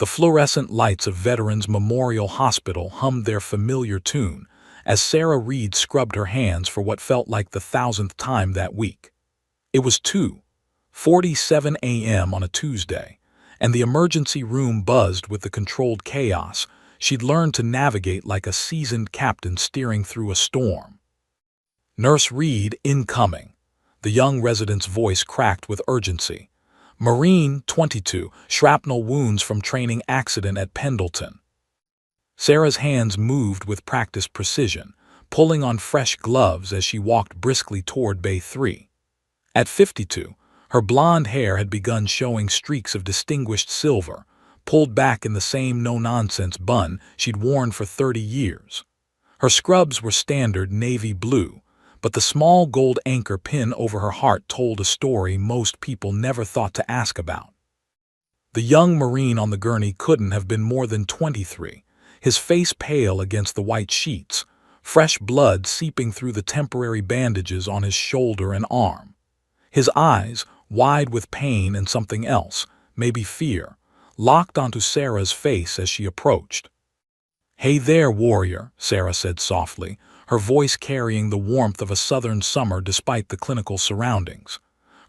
The fluorescent lights of Veterans Memorial Hospital hummed their familiar tune as Sarah Reid scrubbed her hands for what felt like the 1,000th time that week. It was 2:47 a.m. on a Tuesday, and the emergency room buzzed with the controlled chaos she'd learned to navigate like a seasoned captain steering through a storm. "Nurse Reid, incoming." The young resident's voice cracked with urgency. "Marine, 22, shrapnel wounds from training accident at Pendleton." Sarah's hands moved with practiced precision, pulling on fresh gloves as she walked briskly toward Bay 3. At 52, her blonde hair had begun showing streaks of distinguished silver, pulled back in the same no-nonsense bun she'd worn for 30 years. Her scrubs were standard navy blue, but the small gold anchor pin over her heart told a story most people never thought to ask about. The young Marine on the gurney couldn't have been more than 23, his face pale against the white sheets, fresh blood seeping through the temporary bandages on his shoulder and arm. His eyes, wide with pain and something else, maybe fear, locked onto Sarah's face as she approached. "Hey there, warrior," Sarah said softly, her voice carrying the warmth of a southern summer despite the clinical surroundings.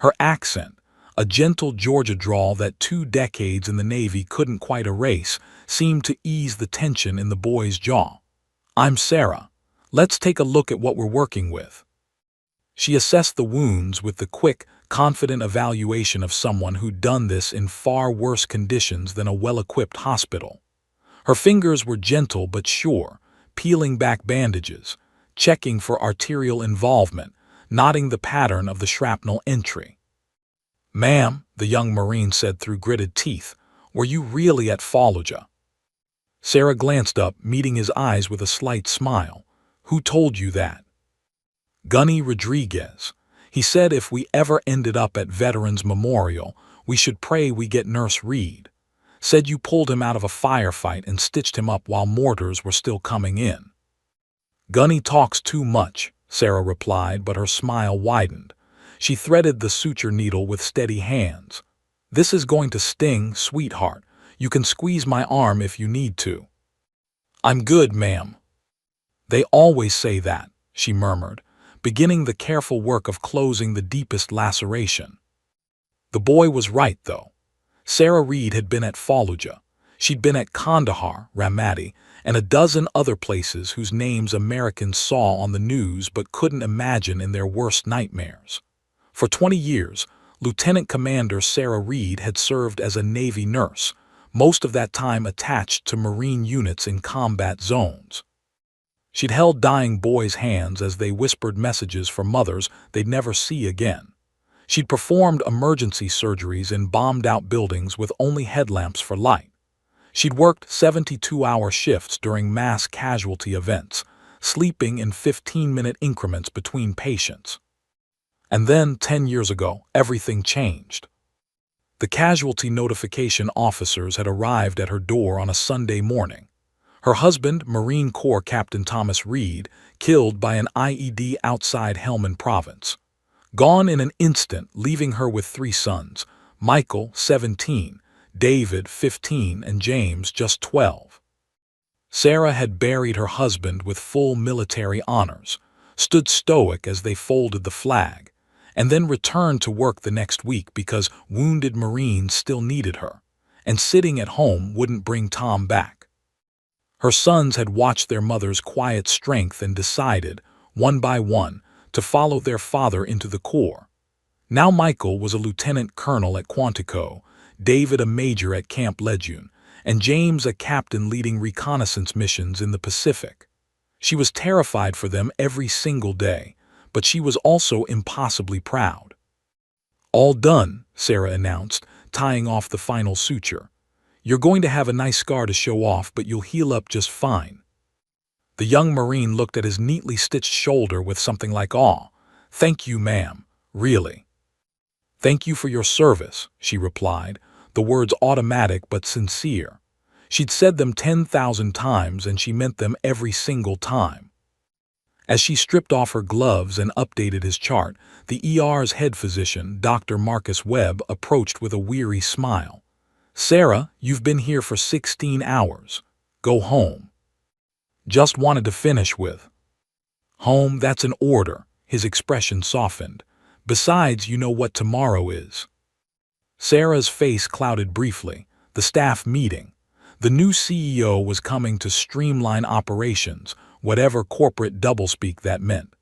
Her accent, a gentle Georgia drawl that 2 decades in the Navy couldn't quite erase, seemed to ease the tension in the boy's jaw. "I'm Sarah. Let's take a look at what we're working with." She assessed the wounds with the quick, confident evaluation of someone who'd done this in far worse conditions than a well-equipped hospital. Her fingers were gentle but sure, peeling back bandages, checking for arterial involvement, noting the pattern of the shrapnel entry. "Ma'am," the young Marine said through gritted teeth, "were you really at Fallujah?" Sarah glanced up, meeting his eyes with a slight smile. "Who told you that?" "Gunny Rodriguez. He said if we ever ended up at Veterans Memorial, we should pray we get Nurse Reid. Said you pulled him out of a firefight and stitched him up while mortars were still coming in." "Gunny talks too much," Sarah replied, but her smile widened. She threaded the suture needle with steady hands. "This is going to sting, sweetheart. You can squeeze my arm if you need to." "I'm good, ma'am." "They always say that," she murmured, beginning the careful work of closing the deepest laceration. The boy was right, though. Sarah Reid had been at Fallujah. She'd been at Kandahar, Ramadi, and a dozen other places whose names Americans saw on the news but couldn't imagine in their worst nightmares. For 20 years, Lieutenant Commander Sarah Reid had served as a Navy nurse, most of that time attached to Marine units in combat zones. She'd held dying boys' hands as they whispered messages for mothers they'd never see again. She'd performed emergency surgeries in bombed-out buildings with only headlamps for light. She'd worked 72-hour shifts during mass casualty events, sleeping in 15-minute increments between patients. And then, 10 years ago, everything changed. The casualty notification officers had arrived at her door on a Sunday morning. Her husband, Marine Corps Captain Thomas Reid, killed by an IED outside Helmand Province. Gone in an instant, leaving her with 3 sons, Michael, 17, David, 15, and James, just 12. Sarah had buried her husband with full military honors, stood stoic as they folded the flag, and then returned to work the next week because wounded Marines still needed her, and sitting at home wouldn't bring Tom back. Her sons had watched their mother's quiet strength and decided, one by one, to follow their father into the Corps. Now Michael was a lieutenant colonel at Quantico, David a major at Camp Lejeune, and James a captain leading reconnaissance missions in the Pacific. She was terrified for them every single day, but she was also impossibly proud. "All done," Sarah announced, tying off the final suture. "You're going to have a nice scar to show off, but you'll heal up just fine." The young Marine looked at his neatly stitched shoulder with something like awe. "Thank you, ma'am. Really." "Thank you for your service," she replied, the words automatic but sincere. She'd said them 10,000 times, and she meant them every single time. As she stripped off her gloves and updated his chart, the ER's head physician, Dr. Marcus Webb, approached with a weary smile. "Sarah, you've been here for 16 hours. Go home." Just wanted to finish with, "Home, that's an order." His expression softened. "Besides, you know what tomorrow is." Sarah's face clouded briefly. The staff meeting. The new CEO was coming to streamline operations, whatever corporate doublespeak that meant.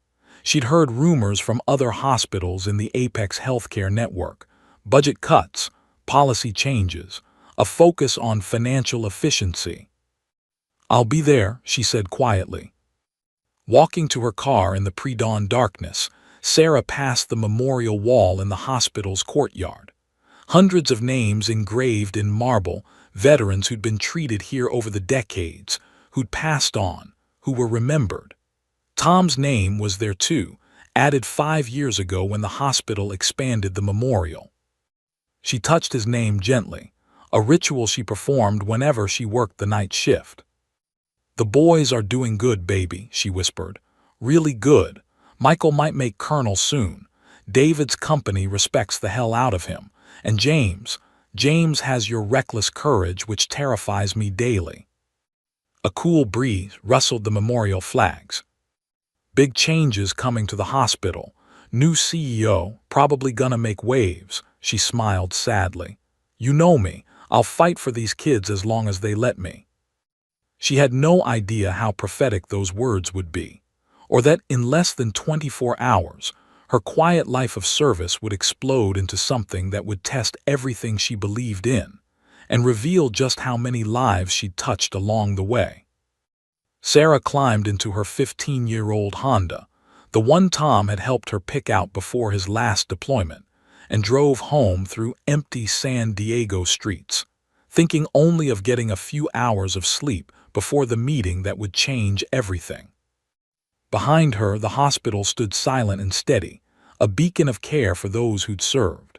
She'd heard rumors from other hospitals in the Apex healthcare network. Budget cuts, policy changes, a focus on financial efficiency. "I'll be there," she said quietly. Walking to her car in the pre-dawn darkness, Sarah passed the memorial wall in the hospital's courtyard. Hundreds of names engraved in marble, veterans who'd been treated here over the decades, who'd passed on, who were remembered. Tom's name was there too, added 5 years ago when the hospital expanded the memorial. She touched his name gently, a ritual she performed whenever she worked the night shift. "The boys are doing good, baby," she whispered. "Really good. Michael might make colonel soon. David's company respects the hell out of him. And James has your reckless courage which terrifies me daily." A cool breeze rustled the memorial flags. "Big changes coming to the hospital. New CEO, probably gonna make waves," she smiled sadly. "You know me, I'll fight for these kids as long as they let me." She had no idea how prophetic those words would be, or that in less than 24 hours, her quiet life of service would explode into something that would test everything she believed in, and reveal just how many lives she'd touched along the way. Sarah climbed into her 15-year-old Honda, the one Tom had helped her pick out before his last deployment, and drove home through empty San Diego streets, thinking only of getting a few hours of sleep before the meeting that would change everything. Behind her, the hospital stood silent and steady, a beacon of care for those who'd served.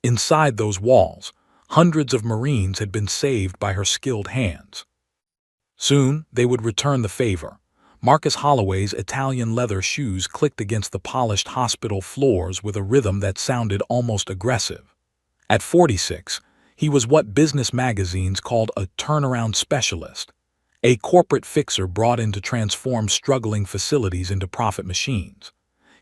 Inside those walls, hundreds of Marines had been saved by her skilled hands. Soon, they would return the favor. Marcus Holloway's Italian leather shoes clicked against the polished hospital floors with a rhythm that sounded almost aggressive. At 46, he was what business magazines called a turnaround specialist, a corporate fixer brought in to transform struggling facilities into profit machines.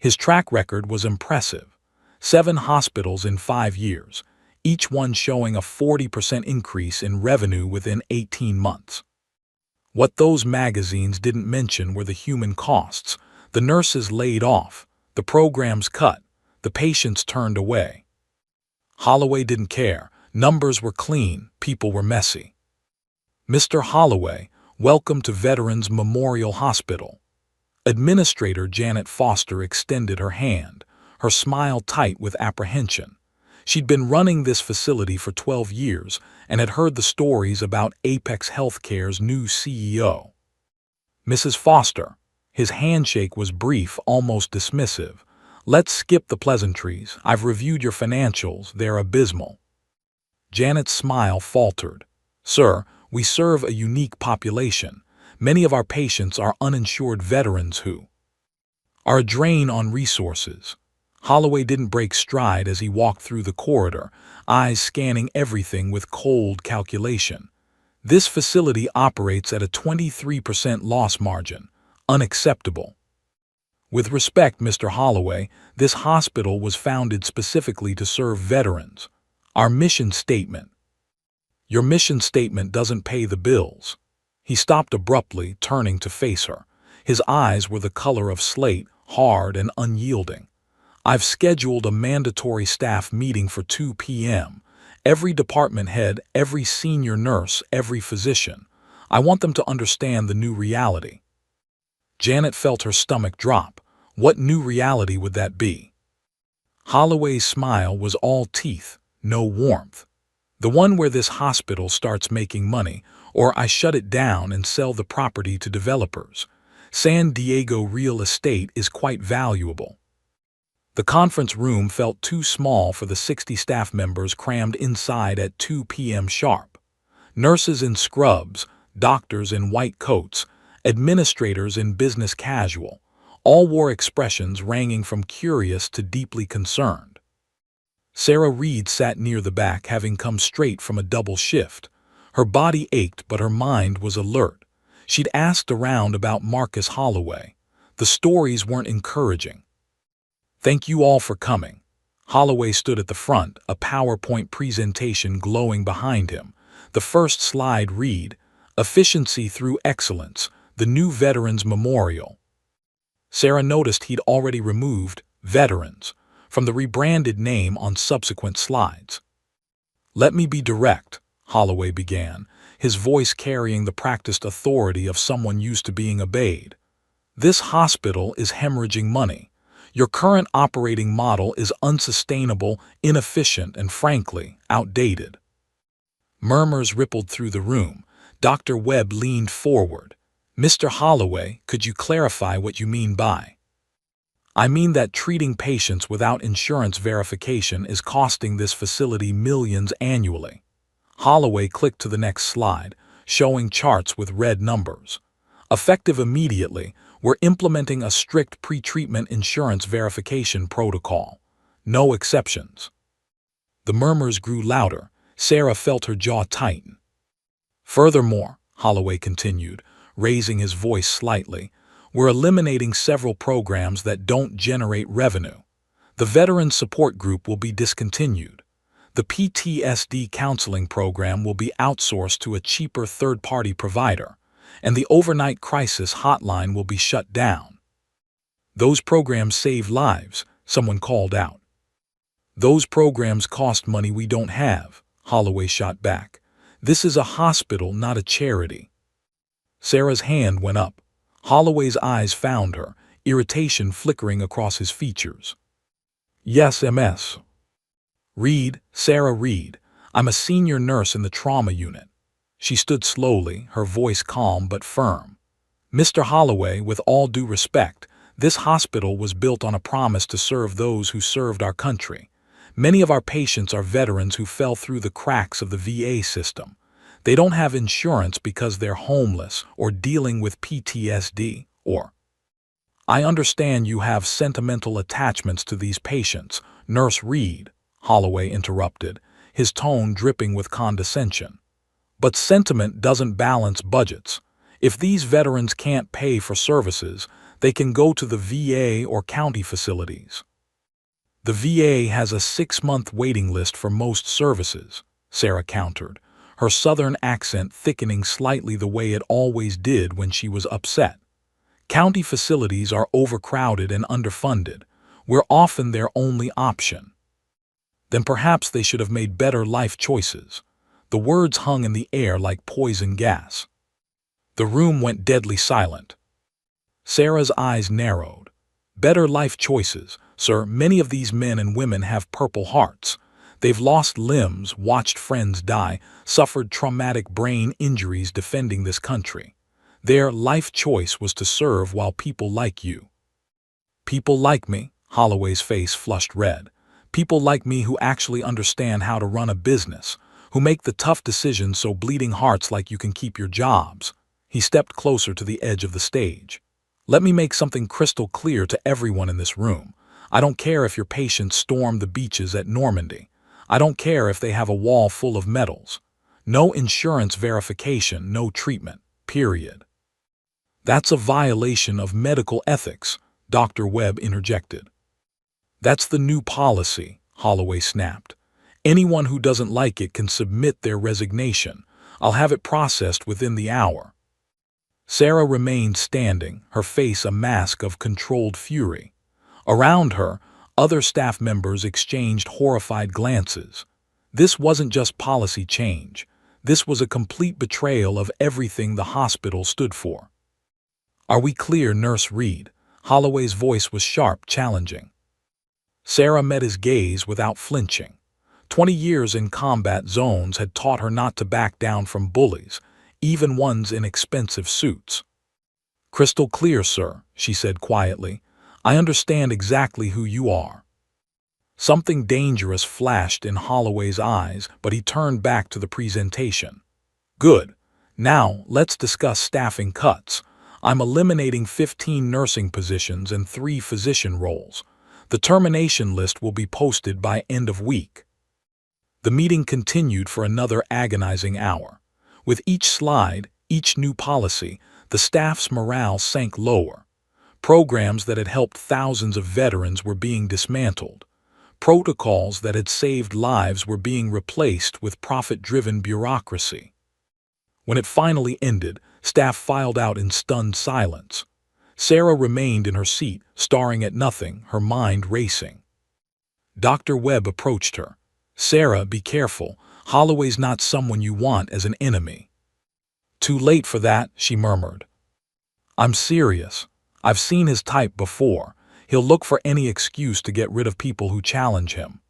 His track record was impressive. 7 hospitals in 5 years, each one showing a 40% increase in revenue within 18 months. What those magazines didn't mention were the human costs, the nurses laid off, the programs cut, the patients turned away. Holloway didn't care. Numbers were clean, people were messy. "Mr. Holloway, welcome to Veterans Memorial Hospital." Administrator Janet Foster extended her hand, her smile tight with apprehension. She'd been running this facility for 12 years and had heard the stories about Apex Healthcare's new CEO. "Mrs. Foster." His handshake was brief, almost dismissive. "Let's skip the pleasantries. I've reviewed your financials. They're abysmal." Janet's smile faltered. "Sir, we serve a unique population. Many of our patients are uninsured veterans who are a drain on resources." Holloway didn't break stride as he walked through the corridor, eyes scanning everything with cold calculation. "This facility operates at a 23% loss margin. Unacceptable." "With respect, Mr. Holloway, this hospital was founded specifically to serve veterans. Our mission statement." "Your mission statement doesn't pay the bills." He stopped abruptly, turning to face her. His eyes were the color of slate, hard and unyielding. "I've scheduled a mandatory staff meeting for 2 p.m. Every department head, every senior nurse, every physician. I want them to understand the new reality." Janet felt her stomach drop. What new reality would that be? Holloway's smile was all teeth, no warmth. "The one where this hospital starts making money, or I shut it down and sell the property to developers. San Diego real estate is quite valuable." The conference room felt too small for the 60 staff members crammed inside at 2 p.m. sharp. Nurses in scrubs, doctors in white coats, administrators in business casual, all wore expressions ranging from curious to deeply concerned. Sarah Reid sat near the back, having come straight from a double shift. Her body ached, but her mind was alert. She'd asked around about Marcus Holloway. The stories weren't encouraging. "Thank you all for coming." Holloway stood at the front, a PowerPoint presentation glowing behind him. The first slide read, "Efficiency through Excellence, the new Veterans Memorial." Sarah noticed he'd already removed "Veterans" from the rebranded name on subsequent slides. "Let me be direct," Holloway began, his voice carrying the practiced authority of someone used to being obeyed. "This hospital is hemorrhaging money. Your current operating model is unsustainable, inefficient, and frankly, outdated." Murmurs rippled through the room. Dr. Webb leaned forward. "Mr. Holloway, could you clarify what you mean by?" "I mean that treating patients without insurance verification is costing this facility millions annually." Holloway clicked to the next slide, showing charts with red numbers. "Effective immediately, we're implementing a strict pre-treatment insurance verification protocol. No exceptions." The murmurs grew louder. Sarah felt her jaw tighten. "Furthermore," Holloway continued, raising his voice slightly, "we're eliminating several programs that don't generate revenue. The Veteran Support Group will be discontinued. The PTSD counseling program will be outsourced to a cheaper third-party provider, and the overnight crisis hotline will be shut down." "Those programs save lives," someone called out. "Those programs cost money we don't have," Holloway shot back. "This is a hospital, not a charity." Sarah's hand went up. Holloway's eyes found her, irritation flickering across his features. "Yes, Ms. Reid, Sarah Reid. I'm a senior nurse in the trauma unit." She stood slowly, her voice calm but firm. "Mr. Holloway, with all due respect, this hospital was built on a promise to serve those who served our country. Many of our patients are veterans who fell through the cracks of the VA system. They don't have insurance because they're homeless or dealing with PTSD or—" "I understand you have sentimental attachments to these patients, Nurse Reid," Holloway interrupted, his tone dripping with condescension. "But sentiment doesn't balance budgets. If these veterans can't pay for services, they can go to the VA or county facilities." "The VA has a 6-month waiting list for most services," Sarah countered, her southern accent thickening slightly the way it always did when she was upset. "County facilities are overcrowded and underfunded. We're often their only option." "Then perhaps they should have made better life choices." The words hung in the air like poison gas. The room went deadly silent. Sarah's eyes narrowed. "Better life choices, sir. Many of these men and women have Purple Hearts. They've lost limbs, watched friends die, suffered traumatic brain injuries defending this country. Their life choice was to serve while people like you—" "People like me?" Holloway's face flushed red. "People like me who actually understand how to run a business, who make the tough decisions so bleeding hearts like you can keep your jobs." He stepped closer to the edge of the stage. "Let me make something crystal clear to everyone in this room. I don't care if your patients storm the beaches at Normandy. I don't care if they have a wall full of medals. No insurance verification, no treatment, period." "That's a violation of medical ethics," Dr. Webb interjected. "That's the new policy," Holloway snapped. "Anyone who doesn't like it can submit their resignation. I'll have it processed within the hour." Sarah remained standing, her face a mask of controlled fury. Around her, other staff members exchanged horrified glances. This wasn't just policy change. This was a complete betrayal of everything the hospital stood for. "Are we clear, Nurse Reid?" Holloway's voice was sharp, challenging. Sarah met his gaze without flinching. 20 years in combat zones had taught her not to back down from bullies, even ones in expensive suits. "Crystal clear, sir," she said quietly. "I understand exactly who you are." Something dangerous flashed in Holloway's eyes, but he turned back to the presentation. "Good. Now, let's discuss staffing cuts. I'm eliminating 15 nursing positions and 3 physician roles. The termination list will be posted by end of week. The meeting continued for another agonizing hour. With each slide, each new policy, the staff's morale sank lower. Programs that had helped thousands of veterans were being dismantled. Protocols that had saved lives were being replaced with profit-driven bureaucracy. When it finally ended, staff filed out in stunned silence. Sarah remained in her seat, staring at nothing, her mind racing. Dr. Webb approached her. "Sarah, be careful. Holloway's not someone you want as an enemy." "Too late for that," she murmured. "I'm serious. I've seen his type before. He'll look for any excuse to get rid of people who challenge him."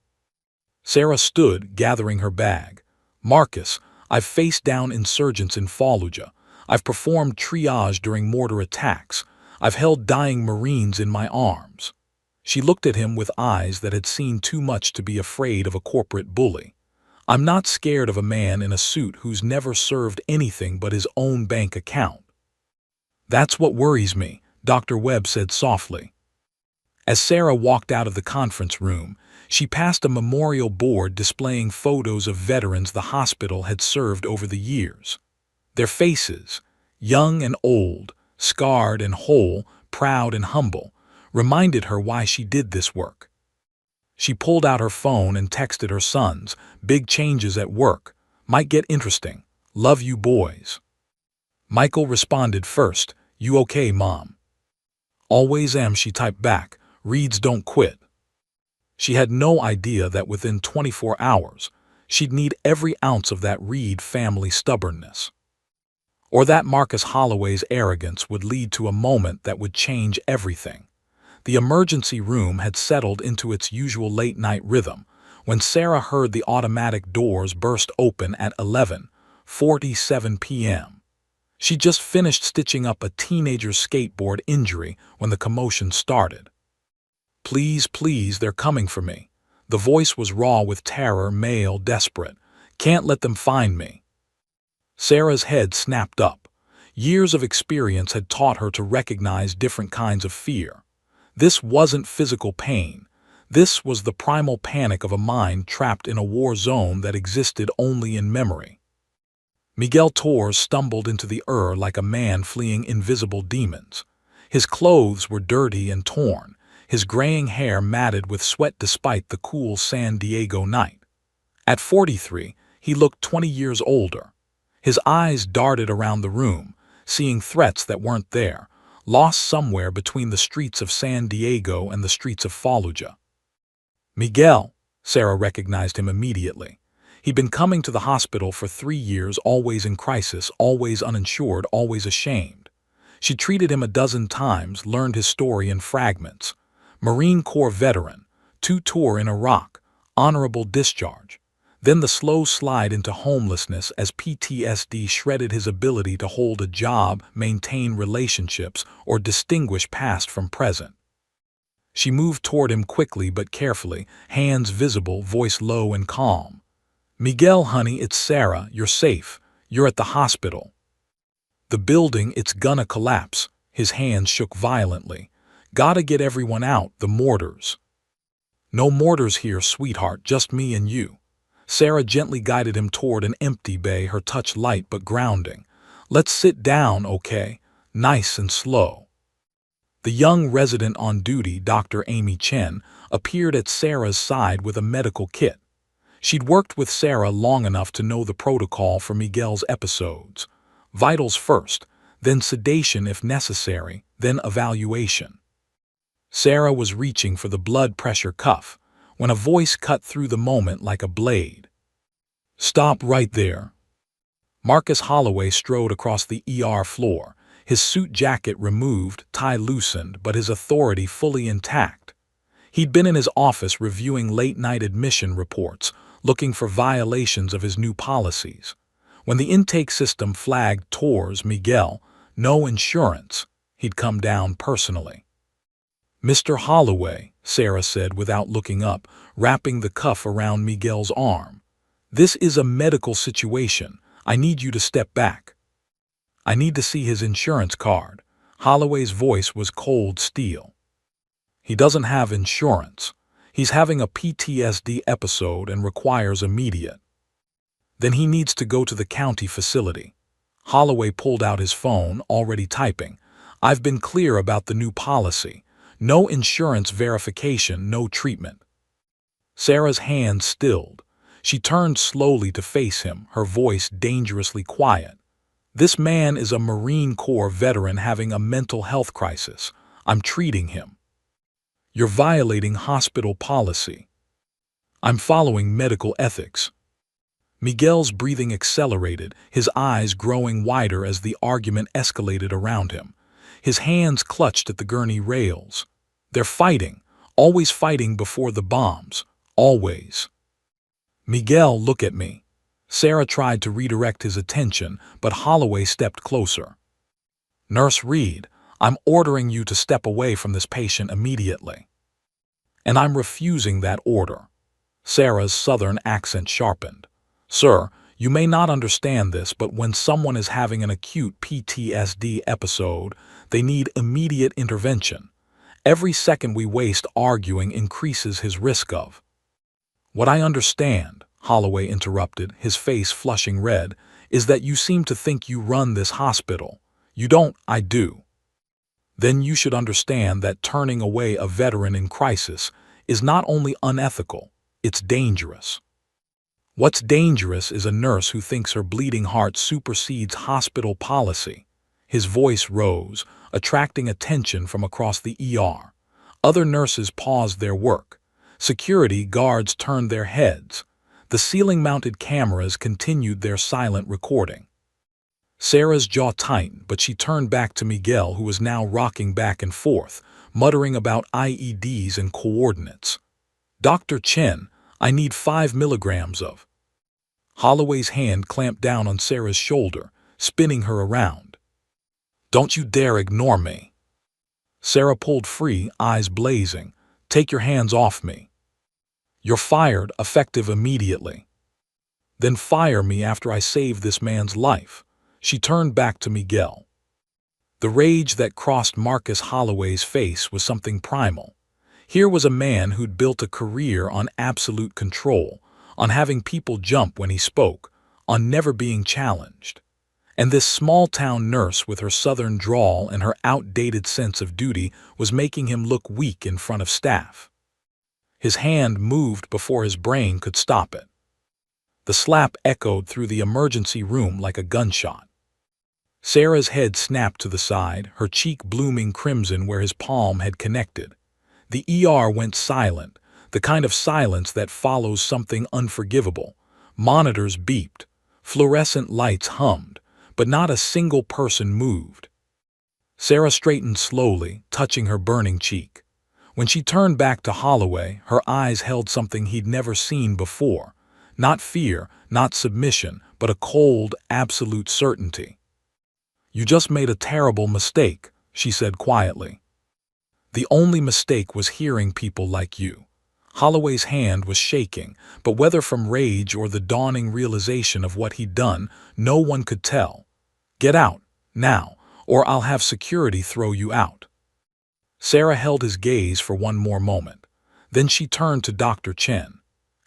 Sarah stood, gathering her bag. "Marcus, I've faced down insurgents in Fallujah. I've performed triage during mortar attacks. I've held dying Marines in my arms." She looked at him with eyes that had seen too much to be afraid of a corporate bully. "I'm not scared of a man in a suit who's never served anything but his own bank account." "That's what worries me," Dr. Webb said softly. As Sarah walked out of the conference room, she passed a memorial board displaying photos of veterans the hospital had served over the years. Their faces, young and old, scarred and whole, proud and humble, reminded her why she did this work. She pulled out her phone and texted her sons, "Big changes at work. Might get interesting. Love you boys." Michael responded first, "You okay, Mom?" "Always am," she typed back. "Reid's don't quit." She had no idea that within 24 hours, she'd need every ounce of that Reid family stubbornness. Or that Marcus Holloway's arrogance would lead to a moment that would change everything. The emergency room had settled into its usual late-night rhythm when Sarah heard the automatic doors burst open at 11:47 p.m. She just finished stitching up a teenager's skateboard injury when the commotion started. "Please, please, they're coming for me." The voice was raw with terror, male, desperate. "Can't let them find me." Sarah's head snapped up. Years of experience had taught her to recognize different kinds of fear. This wasn't physical pain. This was the primal panic of a mind trapped in a war zone that existed only in memory. Miguel Torres stumbled into the like a man fleeing invisible demons. His clothes were dirty and torn, his graying hair matted with sweat despite the cool San Diego night. At 43, he looked 20 years older. His eyes darted around the room, seeing threats that weren't there, lost somewhere between the streets of San Diego and the streets of Fallujah. "Miguel," Sarah recognized him immediately. He'd been coming to the hospital for 3 years, always in crisis, always uninsured, always ashamed. She treated him a dozen times, learned his story in fragments. Marine Corps veteran, 2 tours in Iraq, honorable discharge. Then the slow slide into homelessness as PTSD shredded his ability to hold a job, maintain relationships, or distinguish past from present. She moved toward him quickly but carefully, hands visible, voice low and calm. "Miguel, honey, it's Sarah. You're safe. You're at the hospital." "The building, it's gonna collapse." His hands shook violently. "Gotta get everyone out, the mortars." "No mortars here, sweetheart, just me and you." Sarah gently guided him toward an empty bay, her touch light but grounding. "Let's sit down, okay? Nice and slow." The young resident on duty, Dr. Amy Chen, appeared at Sarah's side with a medical kit. She'd worked with Sarah long enough to know the protocol for Miguel's episodes. Vitals first, then sedation if necessary, then evaluation. Sarah was reaching for the blood pressure cuff when a voice cut through the moment like a blade. "Stop right there." Marcus Holloway strode across the ER floor, his suit jacket removed, tie loosened, but his authority fully intact. He'd been in his office reviewing late-night admission reports, looking for violations of his new policies. When the intake system flagged Torres Miguel, no insurance, he'd come down personally. "Mr. Holloway," Sarah said without looking up, wrapping the cuff around Miguel's arm. "This is a medical situation. I need you to step back." "I need to see his insurance card." Holloway's voice was cold steel. He doesn't have insurance. He's having a PTSD episode and requires immediate. Then he needs to go to the county facility. Holloway pulled out his phone, already typing. I've been clear about the new policy. No insurance verification, no treatment. Sarah's hand stilled. She turned slowly to face him, her voice dangerously quiet. This man is a Marine Corps veteran having a mental health crisis. I'm treating him. You're violating hospital policy. I'm following medical ethics. Miguel's breathing accelerated, his eyes growing wider as the argument escalated around him. His hands clutched at the gurney rails. They're fighting, always fighting before the bombs, always. Miguel, look at me. Sarah tried to redirect his attention, but Holloway stepped closer. Nurse Reid, I'm ordering you to step away from this patient immediately. And I'm refusing that order. Sarah's southern accent sharpened. Sir, you may not understand this, but when someone is having an acute PTSD episode, they need immediate intervention. Every second we waste arguing increases his risk of. What I understand, Holloway interrupted, his face flushing red, is that you seem to think you run this hospital. You don't, I do. Then you should understand that turning away a veteran in crisis is not only unethical, it's dangerous. What's dangerous is a nurse who thinks her bleeding heart supersedes hospital policy. His voice rose, attracting attention from across the ER. Other nurses paused their work. Security guards turned their heads. The ceiling-mounted cameras continued their silent recording. Sarah's jaw tightened, but she turned back to Miguel, who was now rocking back and forth, muttering about IEDs and coordinates. Dr. Chen, I need 5 milligrams of. Holloway's hand clamped down on Sarah's shoulder, spinning her around. Don't you dare ignore me. Sarah pulled free, eyes blazing. Take your hands off me. You're fired, effective immediately. Then fire me after I save this man's life. She turned back to Miguel. The rage that crossed Marcus Holloway's face was something primal. Here was a man who'd built a career on absolute control, on having people jump when he spoke, on never being challenged. And this small-town nurse with her southern drawl and her outdated sense of duty was making him look weak in front of staff. His hand moved before his brain could stop it. The slap echoed through the emergency room like a gunshot. Sarah's head snapped to the side, her cheek blooming crimson where his palm had connected. The ER went silent, the kind of silence that follows something unforgivable. Monitors beeped, fluorescent lights hummed, but not a single person moved. Sarah straightened slowly, touching her burning cheek. When she turned back to Holloway, her eyes held something he'd never seen before. Not fear, not submission, but a cold, absolute certainty. You just made a terrible mistake, she said quietly. The only mistake was hearing people like you. Holloway's hand was shaking, but whether from rage or the dawning realization of what he'd done, no one could tell. Get out, now, or I'll have security throw you out. Sarah held his gaze for one more moment. Then she turned to Dr. Chen.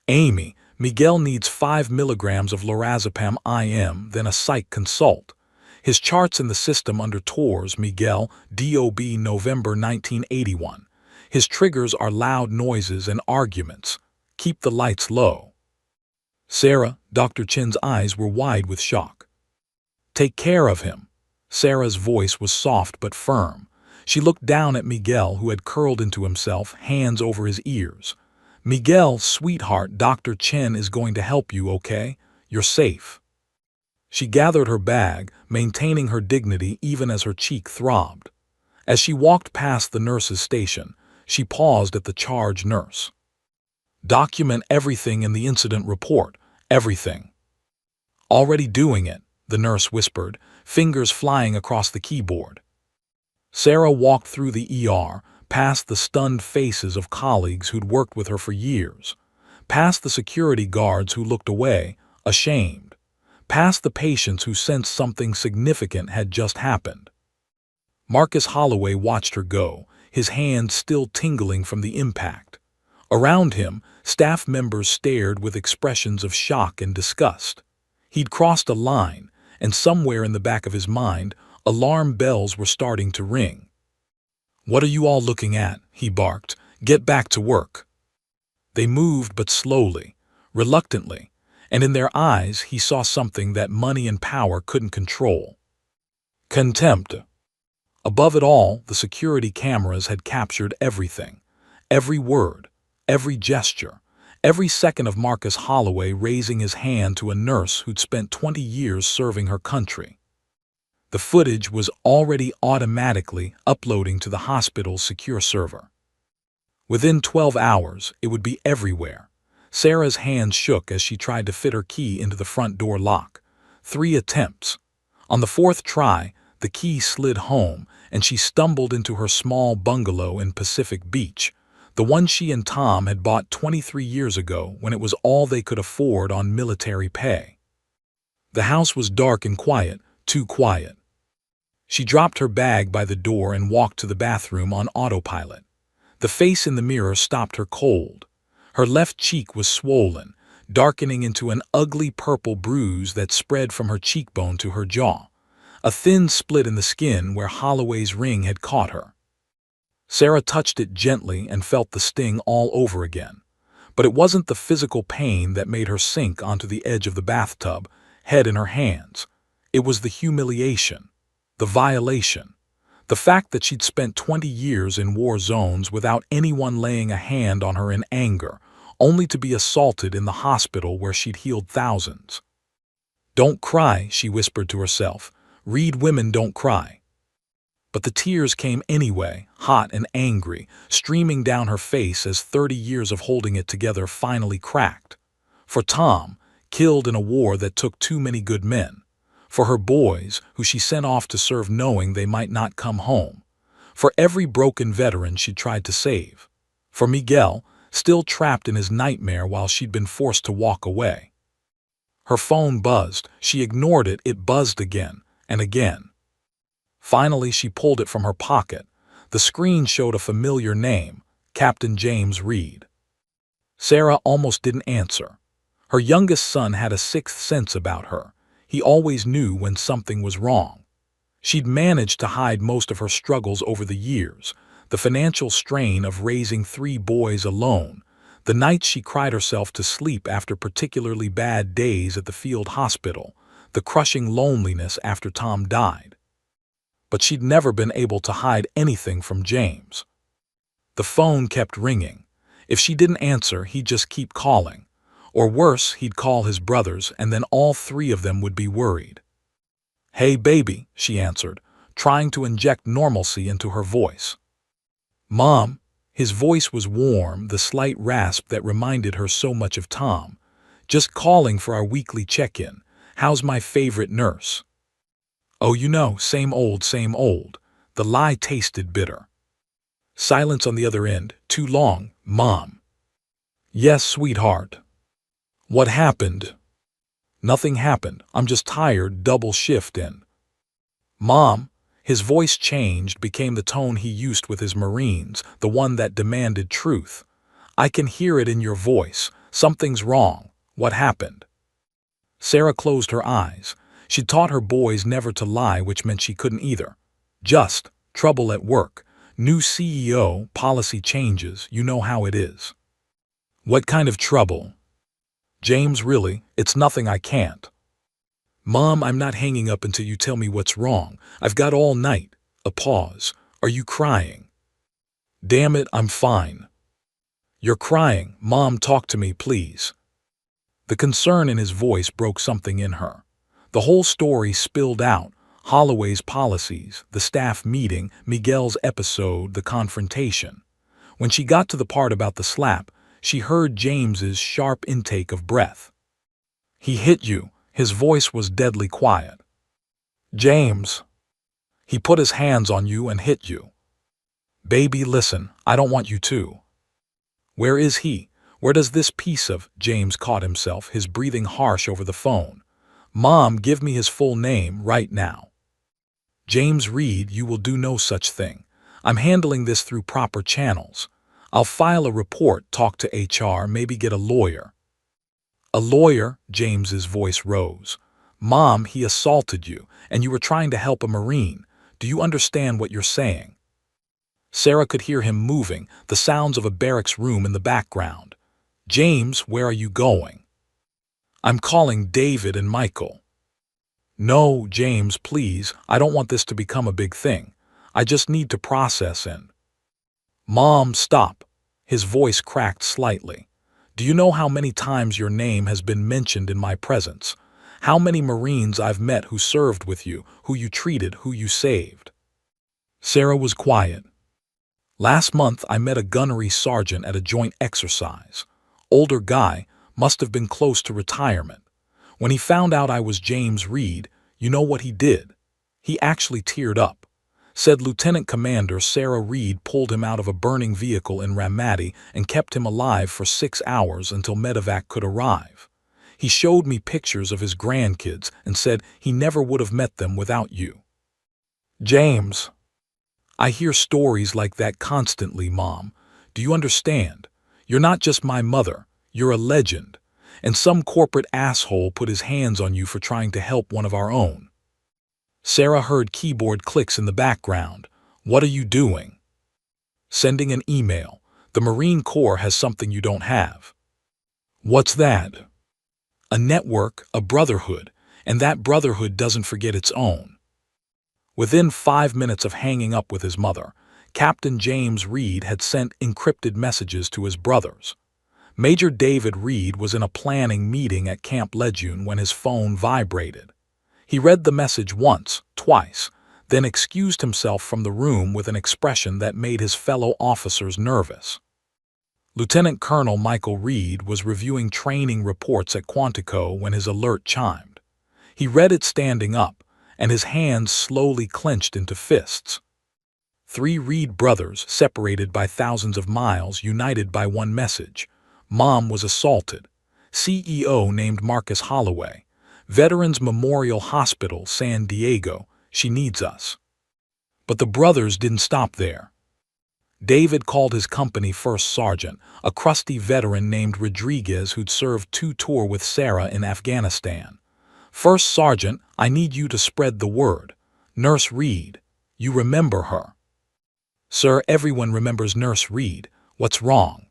Amy, Miguel needs 5 milligrams of lorazepam IM, then a psych consult. His charts in the system under TORS, Miguel, DOB November 1981. His triggers are loud noises and arguments. Keep the lights low. Sarah, Dr. Chen's eyes were wide with shock. Take care of him. Sarah's voice was soft but firm. She looked down at Miguel, who had curled into himself, hands over his ears. Miguel, sweetheart, Dr. Chen is going to help you, okay? You're safe. She gathered her bag, maintaining her dignity even as her cheek throbbed. As she walked past the nurse's station, she paused at the charge nurse. Document everything in the incident report, everything. Already doing it, the nurse whispered, fingers flying across the keyboard. Sarah walked through the ER, past the stunned faces of colleagues who'd worked with her for years, past the security guards who looked away, ashamed, past the patients who sensed something significant had just happened. Marcus Holloway watched her go, his hand still tingling from the impact. Around him, staff members stared with expressions of shock and disgust. He'd crossed a line, and somewhere in the back of his mind, alarm bells were starting to ring. "What are you all looking at?" he barked. "Get back to work." They moved but slowly, reluctantly, and in their eyes he saw something that money and power couldn't control. Contempt. Above it all, the security cameras had captured everything. Every word, every gesture, every second of Marcus Holloway raising his hand to a nurse who'd spent 20 years serving her country. The footage was already automatically uploading to the hospital's secure server. Within 12 hours, it would be everywhere. Sarah's hand shook as she tried to fit her key into the front door lock. 3 attempts. On the 4th try, the key slid home, and she stumbled into her small bungalow in Pacific Beach, the one she and Tom had bought 23 years ago when it was all they could afford on military pay. The house was dark and quiet, too quiet. She dropped her bag by the door and walked to the bathroom on autopilot. The face in the mirror stopped her cold. Her left cheek was swollen, darkening into an ugly purple bruise that spread from her cheekbone to her jaw, a thin split in the skin where Holloway's ring had caught her. Sarah touched it gently and felt the sting all over again. But it wasn't the physical pain that made her sink onto the edge of the bathtub, head in her hands. It was the humiliation, the violation, the fact that she'd spent 20 years in war zones without anyone laying a hand on her in anger, only to be assaulted in the hospital where she'd healed thousands. "Don't cry," she whispered to herself. "Reid women don't cry." But the tears came anyway, hot and angry, streaming down her face as 30 years of holding it together finally cracked. For Tom, killed in a war that took too many good men. For her boys, who she sent off to serve knowing they might not come home. For every broken veteran she'd tried to save. For Miguel, still trapped in his nightmare while she'd been forced to walk away. Her phone buzzed. She ignored it. It buzzed again and again. Finally, she pulled it from her pocket. The screen showed a familiar name, Captain James Reid. Sarah almost didn't answer. Her youngest son had a sixth sense about her. He always knew when something was wrong. She'd managed to hide most of her struggles over the years, the financial strain of raising 3 boys alone, the nights she cried herself to sleep after particularly bad days at the field hospital, the crushing loneliness after Tom died. But she'd never been able to hide anything from James. The phone kept ringing. If she didn't answer, he'd just keep calling. Or worse, he'd call his brothers, and then all 3 of them would be worried. "Hey, baby," she answered, trying to inject normalcy into her voice. "Mom." His voice was warm, the slight rasp that reminded her so much of Tom. "Just calling for our weekly check-in. How's my favorite nurse?" "Oh, you know, same old, same old." The lie tasted bitter. Silence on the other end. "Too long, Mom." "Yes, sweetheart." "What happened?" "Nothing happened. I'm just tired, double shift in." "Mom." His voice changed, became the tone he used with his Marines, the one that demanded truth. "I can hear it in your voice. Something's wrong. What happened?" Sarah closed her eyes. She'd taught her boys never to lie, which meant she couldn't either. Just trouble at work. New CEO, policy changes, you know how it is. "What kind of trouble?" "James, really, it's nothing I can't." "Mom, I'm not hanging up until you tell me what's wrong. I've got all night." A pause. "Are you crying?" "Damn it, I'm fine." "You're crying. Mom, talk to me, please." The concern in his voice broke something in her. The whole story spilled out. Holloway's policies, the staff meeting, Miguel's episode, the confrontation. When she got to the part about the slap, she heard James's sharp intake of breath. "He hit you." His voice was deadly quiet. "James. He put his hands on you and hit you." "Baby, listen, I don't want you to." "Where is he? Where does this piece of—" James caught himself, his breathing harsh over the phone. "Mom, give me his full name right now." "James Reid, you will do no such thing. I'm handling this through proper channels. I'll file a report, talk to HR, maybe get a lawyer." "A lawyer?" James's voice rose. "Mom, he assaulted you, and you were trying to help a Marine. Do you understand what you're saying?" Sarah could hear him moving, the sounds of a barracks room in the background. "James, where are you going?" "I'm calling David and Michael." "No, James, please, I don't want this to become a big thing. I just need to process and—" "Mom, stop." His voice cracked slightly. "Do you know how many times your name has been mentioned in my presence? How many Marines I've met who served with you, who you treated, who you saved?" Sarah was quiet. "Last month I met a gunnery sergeant at a joint exercise. Older guy, must have been close to retirement. When he found out I was James Reid, you know what he did? He actually teared up. Said Lieutenant Commander Sarah Reid pulled him out of a burning vehicle in Ramadi and kept him alive for 6 hours until medevac could arrive. He showed me pictures of his grandkids and said he never would have met them without you." "James." "I hear stories like that constantly, Mom. Do you understand? You're not just my mother, you're a legend. And some corporate asshole put his hands on you for trying to help one of our own." Sarah heard keyboard clicks in the background. "What are you doing?" "Sending an email. The Marine Corps has something you don't have." "What's that?" "A network, a brotherhood, and that brotherhood doesn't forget its own." Within 5 minutes of hanging up with his mother, Captain James Reid had sent encrypted messages to his brothers. Major David Reid was in a planning meeting at Camp Lejeune when his phone vibrated. He read the message once, twice, then excused himself from the room with an expression that made his fellow officers nervous. Lieutenant Colonel Michael Reid was reviewing training reports at Quantico when his alert chimed. He read it standing up, and his hands slowly clenched into fists. 3 Reid brothers, separated by thousands of miles, united by one message. Mom was assaulted. CEO named Marcus Holloway. Veterans Memorial Hospital, San Diego. She needs us. But the brothers didn't stop there. David called his company first sergeant, a crusty veteran named Rodriguez who'd served 2 tours with Sarah in Afghanistan. "First sergeant, I need you to spread the word. Nurse Reid. You remember her?" "Sir, everyone remembers Nurse Reid. What's wrong?"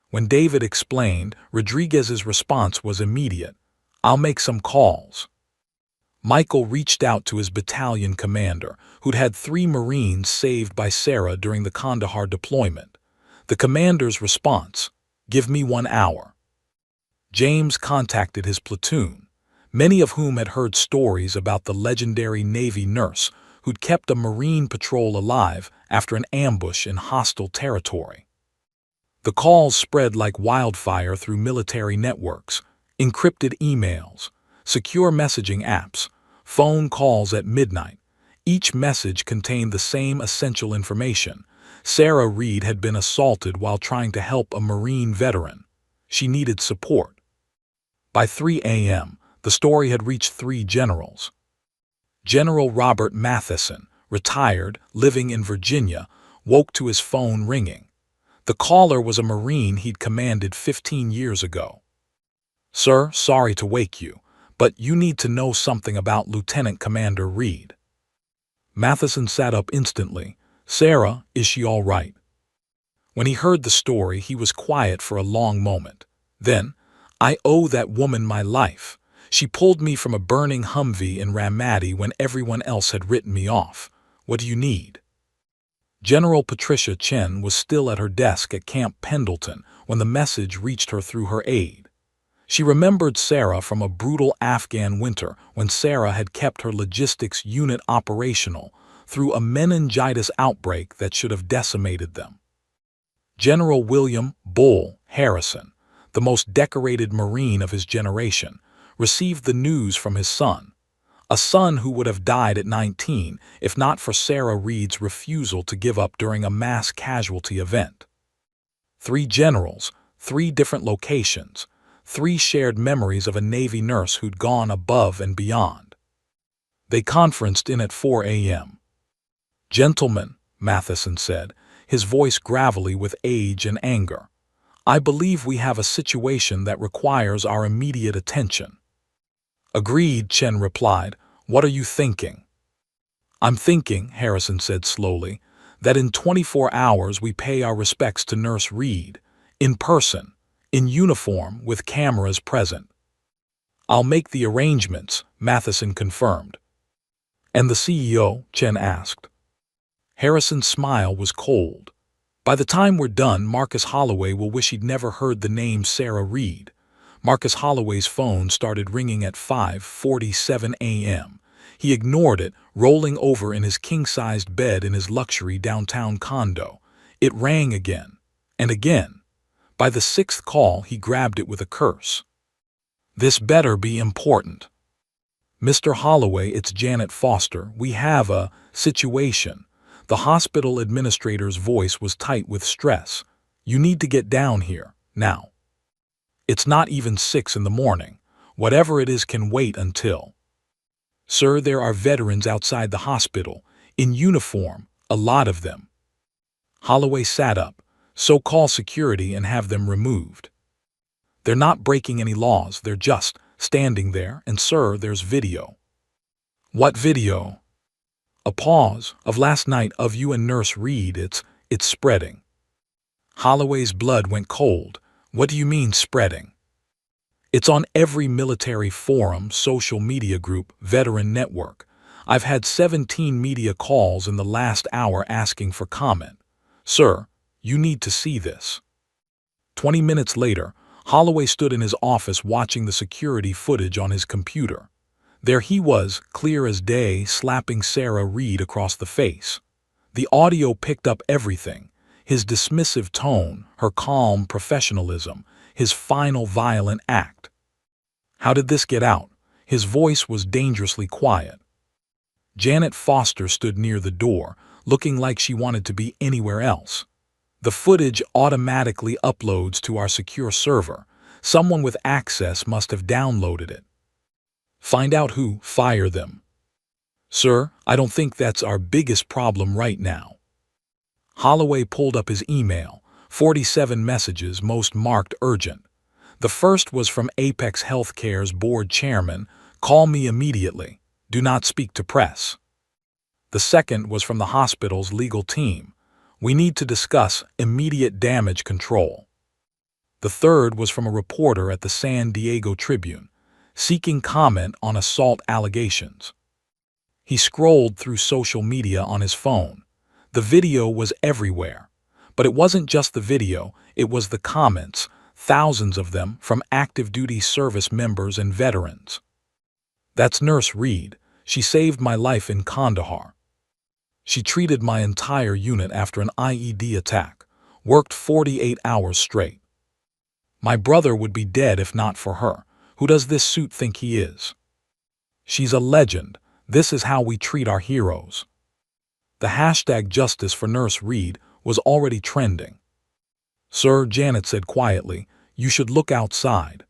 When David explained, Rodriguez's response was immediate. "I'll make some calls." Michael reached out to his battalion commander, who'd had 3 Marines saved by Sarah during the Kandahar deployment. The commander's response: "Give me 1 hour." James contacted his platoon, many of whom had heard stories about the legendary Navy nurse who'd kept a Marine patrol alive after an ambush in hostile territory. The calls spread like wildfire through military networks, encrypted emails, secure messaging apps, phone calls at midnight. Each message contained the same essential information. Sarah Reid had been assaulted while trying to help a Marine veteran. She needed support. By 3 a.m., the story had reached 3 generals. General Robert Matheson, retired, living in Virginia, woke to his phone ringing. The caller was a Marine he'd commanded 15 years ago. "Sir, sorry to wake you, but you need to know something about Lieutenant Commander Reid." Matheson sat up instantly. "Sarah, is she all right?" When he heard the story, he was quiet for a long moment. Then, "I owe that woman my life. She pulled me from a burning Humvee in Ramadi when everyone else had written me off. What do you need?" General Patricia Chen was still at her desk at Camp Pendleton when the message reached her through her aide. She remembered Sarah from a brutal Afghan winter when Sarah had kept her logistics unit operational through a meningitis outbreak that should have decimated them. General William Bull Harrison, the most decorated Marine of his generation, received the news from his son, a son who would have died at 19 if not for Sarah Reid's refusal to give up during a mass casualty event. 3 generals, 3 different locations, 3 shared memories of a Navy nurse who'd gone above and beyond. They conferenced in at 4 a.m. "Gentlemen," Matheson said, his voice gravelly with age and anger. "I believe we have a situation that requires our immediate attention." "Agreed," Chen replied. "What are you thinking?" "I'm thinking," Harrison said slowly, "that in 24 hours we pay our respects to Nurse Reid, in person, in uniform, with cameras present." "I'll make the arrangements," Matheson confirmed. "And the CEO?" Chen asked. Harrison's smile was cold. "By the time we're done, Marcus Holloway will wish he'd never heard the name Sarah Reid." Marcus Holloway's phone started ringing at 5:47 a.m. He ignored it, rolling over in his king-sized bed in his luxury downtown condo. It rang again, and again. By the sixth call, he grabbed it with a curse. "This better be important." "Mr. Holloway, it's Janet Foster. We have a situation." The hospital administrator's voice was tight with stress. "You need to get down here, now. It's not even 6 in the morning. Whatever it is can wait until." "Sir, there are veterans outside the hospital, in uniform, a lot of them." Holloway sat up. "So call security and have them removed." "They're not breaking any laws, they're just standing there, and sir, there's video." "What video?" "A pause, of last night, of you and Nurse Reid. It's spreading." Holloway's blood went cold. "What do you mean, spreading?" "It's on every military forum, social media group, veteran network. I've had 17 media calls in the last hour asking for comment. Sir, you need to see this." 20 minutes later, Holloway stood in his office watching the security footage on his computer. There he was, clear as day, slapping Sarah Reid across the face. The audio picked up everything: his dismissive tone, her calm professionalism, his final violent act. How did this get out? His voice was dangerously quiet. Janet Foster stood near the door, looking like she wanted to be anywhere else. "The footage automatically uploads to our secure server. Someone with access must have downloaded it. Find out who, fire them." "Sir, I don't think that's our biggest problem right now." Holloway pulled up his email, 47 messages, most marked urgent. The first was from Apex Healthcare's board chairman: "Call me immediately. Do not speak to press." The second was from the hospital's legal team: "We need to discuss immediate damage control." The third was from a reporter at the San Diego Tribune, seeking comment on assault allegations. He scrolled through social media on his phone. The video was everywhere. But it wasn't just the video, it was the comments, thousands of them, from active duty service members and veterans. "That's Nurse Reid. She saved my life in Kandahar. She treated my entire unit after an IED attack, worked 48 hours straight. My brother would be dead if not for her. Who does this suit think he is? She's a legend. This is how we treat our heroes." The hashtag Justice for Nurse Reid was already trending. "Sir," Janet said quietly, "you should look outside."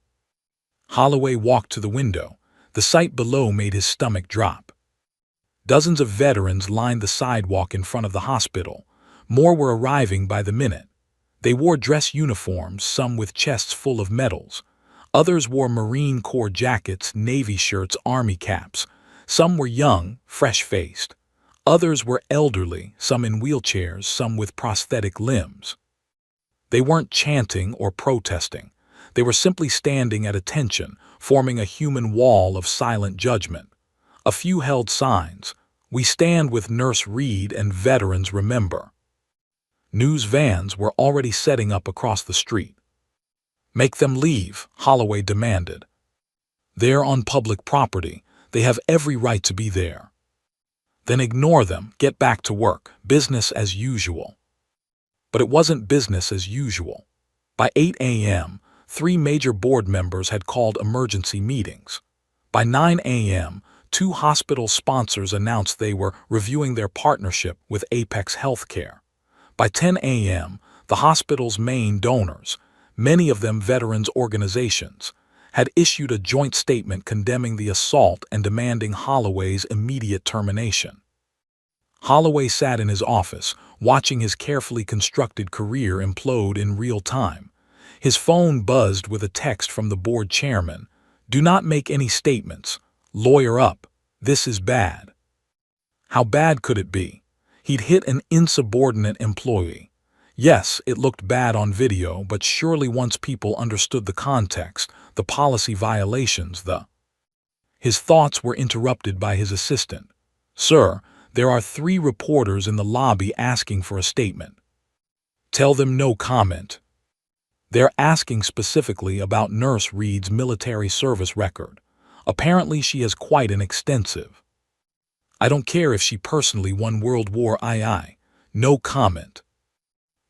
Holloway walked to the window. The sight below made his stomach drop. Dozens of veterans lined the sidewalk in front of the hospital. More were arriving by the minute. They wore dress uniforms, some with chests full of medals. Others wore Marine Corps jackets, Navy shirts, Army caps. Some were young, fresh-faced. Others were elderly, some in wheelchairs, some with prosthetic limbs. They weren't chanting or protesting. They were simply standing at attention, forming a human wall of silent judgment. A few held signs: "We stand with Nurse Reid and veterans remember." News vans were already setting up across the street. "Make them leave," Holloway demanded. "They're on public property. They have every right to be there." "Then ignore them, get back to work, business as usual." But it wasn't business as usual. By 8 a.m., 3 major board members had called emergency meetings. By 9 a.m., 2 hospital sponsors announced they were reviewing their partnership with Apex Healthcare. By 10 a.m., the hospital's main donors, many of them veterans organizations, had issued a joint statement condemning the assault and demanding Holloway's immediate termination. Holloway sat in his office, watching his carefully constructed career implode in real time. His phone buzzed with a text from the board chairman. "Do not make any statements. Lawyer up. This is bad." How bad could it be? He'd hit an insubordinate employee. Yes, it looked bad on video, but surely once people understood the context, the policy violations, His thoughts were interrupted by his assistant. "Sir, there are 3 reporters in the lobby asking for a statement." "Tell them no comment." "They're asking specifically about Nurse Reid's military service record. Apparently she has quite an extensive." "I don't care if she personally won World War II. No comment."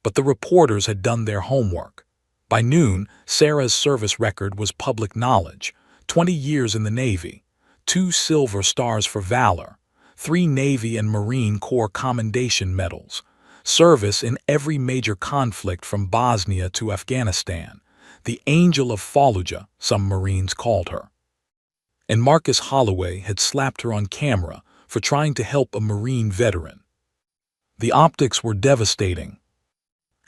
But the reporters had done their homework. By noon, Sarah's service record was public knowledge: 20 years in the Navy, 2 Silver Stars for Valor, 3 Navy and Marine Corps Commendation Medals, service in every major conflict from Bosnia to Afghanistan, the Angel of Fallujah, some Marines called her. And Marcus Holloway had slapped her on camera for trying to help a Marine veteran. The optics were devastating.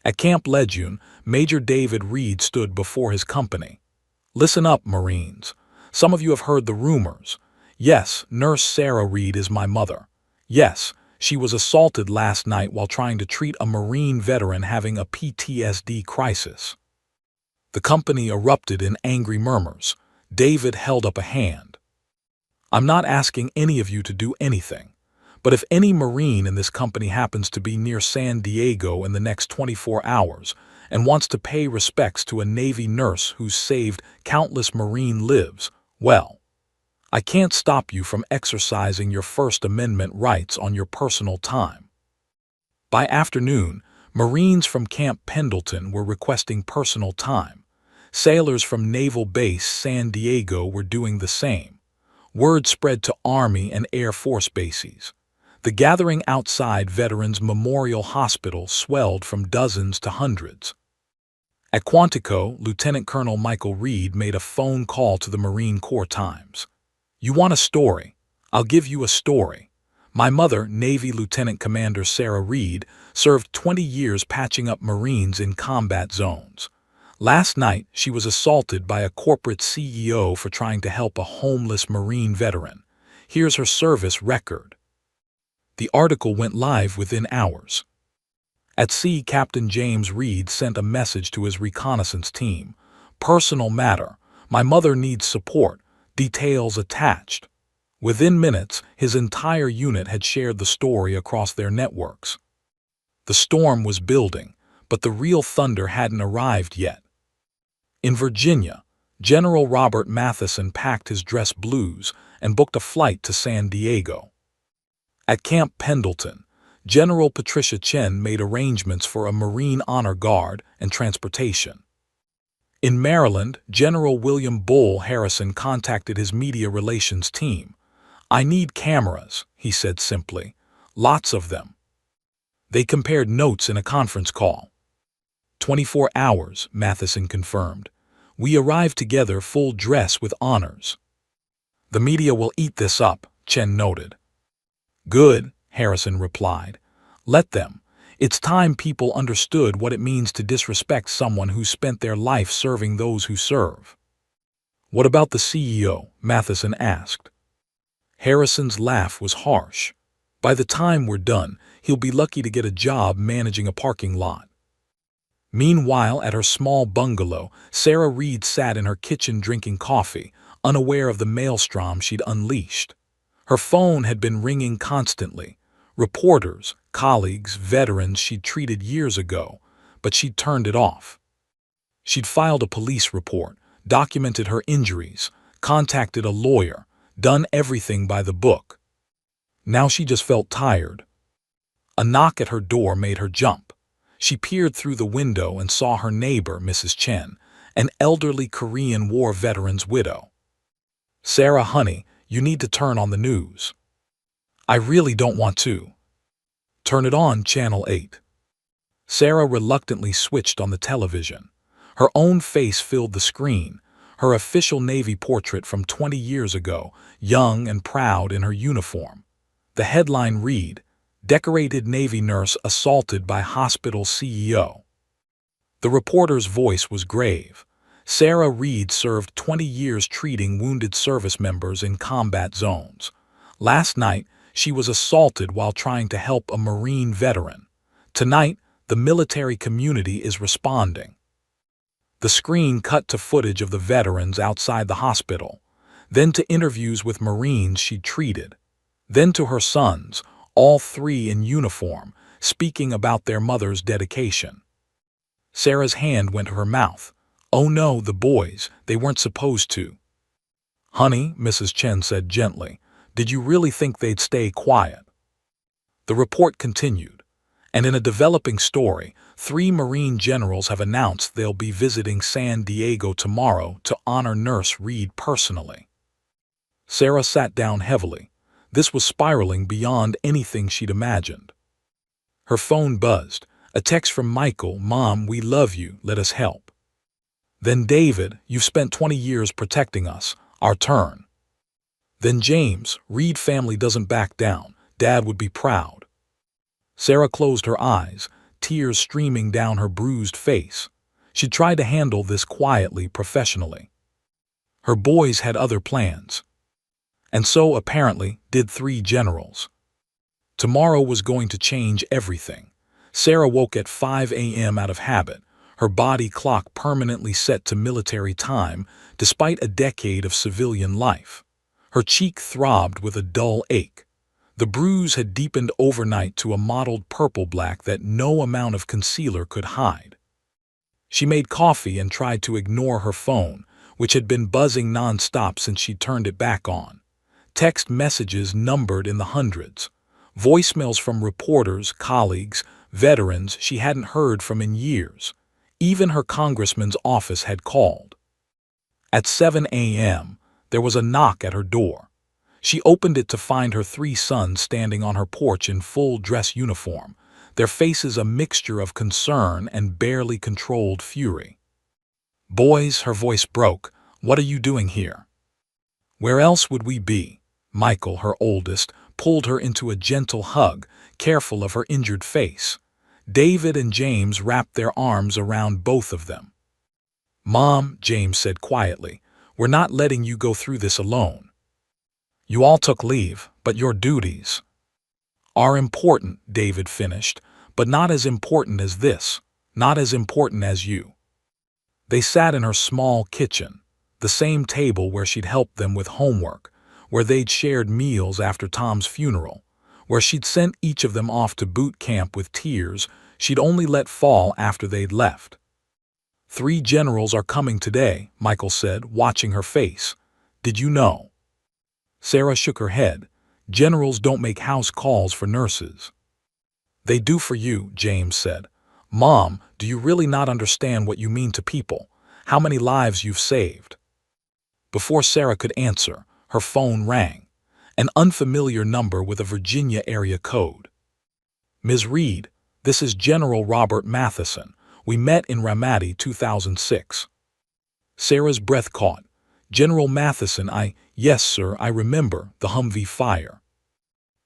At Camp Lejeune, Major David Reid stood before his company. "Listen up, Marines. Some of you have heard the rumors. Yes, Nurse Sarah Reid is my mother. Yes, she was assaulted last night while trying to treat a Marine veteran having a PTSD crisis." The company erupted in angry murmurs. David held up a hand. "I'm not asking any of you to do anything. But if any Marine in this company happens to be near San Diego in the next 24 hours and wants to pay respects to a Navy nurse who's saved countless Marine lives, well, I can't stop you from exercising your First Amendment rights on your personal time." By afternoon, Marines from Camp Pendleton were requesting personal time. Sailors from Naval Base San Diego were doing the same. Word spread to Army and Air Force bases. The gathering outside Veterans Memorial Hospital swelled from dozens to hundreds. At Quantico, Lieutenant Colonel Michael Reid made a phone call to the Marine Corps Times. "You want a story? I'll give you a story. My mother, Navy Lieutenant Commander Sarah Reid, served 20 years patching up Marines in combat zones. Last night, she was assaulted by a corporate CEO for trying to help a homeless Marine veteran. Here's her service record." The article went live within hours. At sea, Captain James Reid sent a message to his reconnaissance team. "Personal matter. My mother needs support. Details attached." Within minutes, his entire unit had shared the story across their networks. The storm was building, but the real thunder hadn't arrived yet. In Virginia, General Robert Matheson packed his dress blues and booked a flight to San Diego. At Camp Pendleton, General Patricia Chen made arrangements for a Marine Honor Guard and transportation. In Maryland, General William Bull Harrison contacted his media relations team. "I need cameras," he said simply. "Lots of them." They compared notes in a conference call. 24 hours, Matheson confirmed. "We arrived together full dress with honors." "The media will eat this up," Chen noted. "Good," Harrison replied. "Let them. It's time people understood what it means to disrespect someone who spent their life serving those who serve." "What about the CEO?" Matheson asked. Harrison's laugh was harsh. "By the time we're done, he'll be lucky to get a job managing a parking lot." Meanwhile, at her small bungalow, Sarah Reid sat in her kitchen drinking coffee, unaware of the maelstrom she'd unleashed. Her phone had been ringing constantly. Reporters, colleagues, veterans she'd treated years ago, but she'd turned it off. She'd filed a police report, documented her injuries, contacted a lawyer, done everything by the book. Now she just felt tired. A knock at her door made her jump. She peered through the window and saw her neighbor, Mrs. Chen, an elderly Korean War veteran's widow. "Sarah, honey, you need to turn on the news." "I really don't want to." "Turn it on, Channel 8. Sarah reluctantly switched on the television. Her own face filled the screen, her official Navy portrait from 20 years ago, young and proud in her uniform. The headline read, Decorated Navy nurse assaulted by hospital CEO. The reporter's voice was grave. Sarah Reid served 20 years treating wounded service members in combat zones. Last night, she was assaulted while trying to help a Marine veteran. Tonight, the military community is responding. The screen cut to footage of the veterans outside the hospital, then to interviews with Marines she'd treated, then to her sons, all three in uniform, speaking about their mother's dedication. Sarah's hand went to her mouth. Oh no, the boys, they weren't supposed to. Honey, Mrs. Chen said gently, did you really think they'd stay quiet? The report continued, and in a developing story, 3 Marine generals have announced they'll be visiting San Diego tomorrow to honor Nurse Reid personally. Sarah sat down heavily. This was spiraling beyond anything she'd imagined. Her phone buzzed. A text from Michael, Mom, we love you, let us help. Then David, you've spent 20 years protecting us, our turn. Then James, Reid family doesn't back down, Dad would be proud. Sarah closed her eyes, tears streaming down her bruised face. She tried to handle this quietly, professionally. Her boys had other plans. And so, apparently, did 3 generals. Tomorrow was going to change everything. Sarah woke at 5 a.m. out of habit, her body clock permanently set to military time despite a decade of civilian life. Her cheek throbbed with a dull ache. The bruise had deepened overnight to a mottled purple-black that no amount of concealer could hide. She made coffee and tried to ignore her phone, which had been buzzing non-stop since she turned it back on. Text messages numbered in the hundreds. Voicemails from reporters, colleagues, veterans she hadn't heard from in years. Even her congressman's office had called. At 7 a.m., there was a knock at her door. She opened it to find her 3 sons standing on her porch in full dress uniform, their faces a mixture of concern and barely controlled fury. Boys, her voice broke, what are you doing here? Where else would we be? Michael, her oldest, pulled her into a gentle hug, careful of her injured face. David and James wrapped their arms around both of them. Mom, James said quietly, we're not letting you go through this alone. You all took leave, but your duties are important, David finished, but not as important as this, not as important as you. They sat in her small kitchen, the same table where she'd helped them with homework, where they'd shared meals after Tom's funeral, where she'd sent each of them off to boot camp with tears she'd only let fall after they'd left. 3 generals are coming today, Michael said, watching her face. Did you know? Sarah shook her head. Generals don't make house calls for nurses. They do for you, James said. Mom, do you really not understand what you mean to people? How many lives you've saved? Before Sarah could answer, her phone rang. An unfamiliar number with a Virginia area code. Ms. Reid, this is General Robert Matheson. We met in Ramadi 2006. Sarah's breath caught. General Matheson, yes, sir, I remember, the Humvee fire.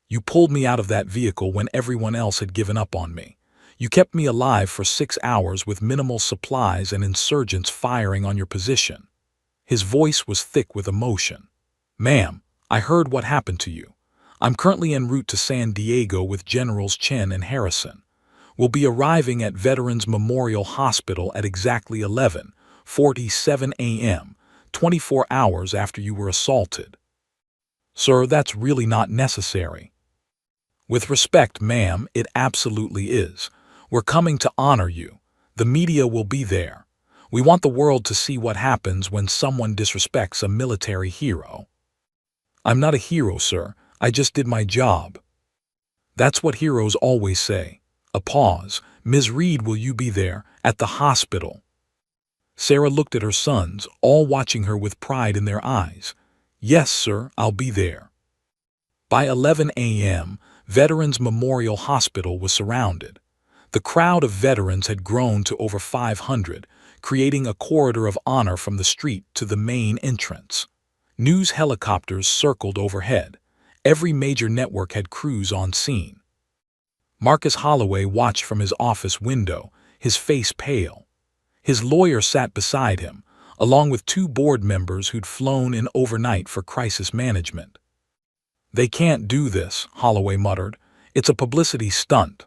You pulled me out of that vehicle when everyone else had given up on me. You kept me alive for 6 hours with minimal supplies and insurgents firing on your position. His voice was thick with emotion. Ma'am, I heard what happened to you. I'm currently en route to San Diego with Generals Chen and Harrison. We'll be arriving at Veterans Memorial Hospital at exactly 11:47 a.m., 24 hours after you were assaulted. Sir, that's really not necessary. With respect, ma'am, it absolutely is. We're coming to honor you. The media will be there. We want the world to see what happens when someone disrespects a military hero. I'm not a hero, sir. I just did my job. That's what heroes always say. A pause. Ms. Reid, will you be there, at the hospital? Sarah looked at her sons, all watching her with pride in their eyes. Yes, sir, I'll be there. By 11 a.m., Veterans Memorial Hospital was surrounded. The crowd of veterans had grown to over 500, creating a corridor of honor from the street to the main entrance. News helicopters circled overhead. Every major network had crews on scene. Marcus Holloway watched from his office window, his face pale. His lawyer sat beside him, along with two board members who'd flown in overnight for crisis management. "They can't do this," Holloway muttered. "It's a publicity stunt."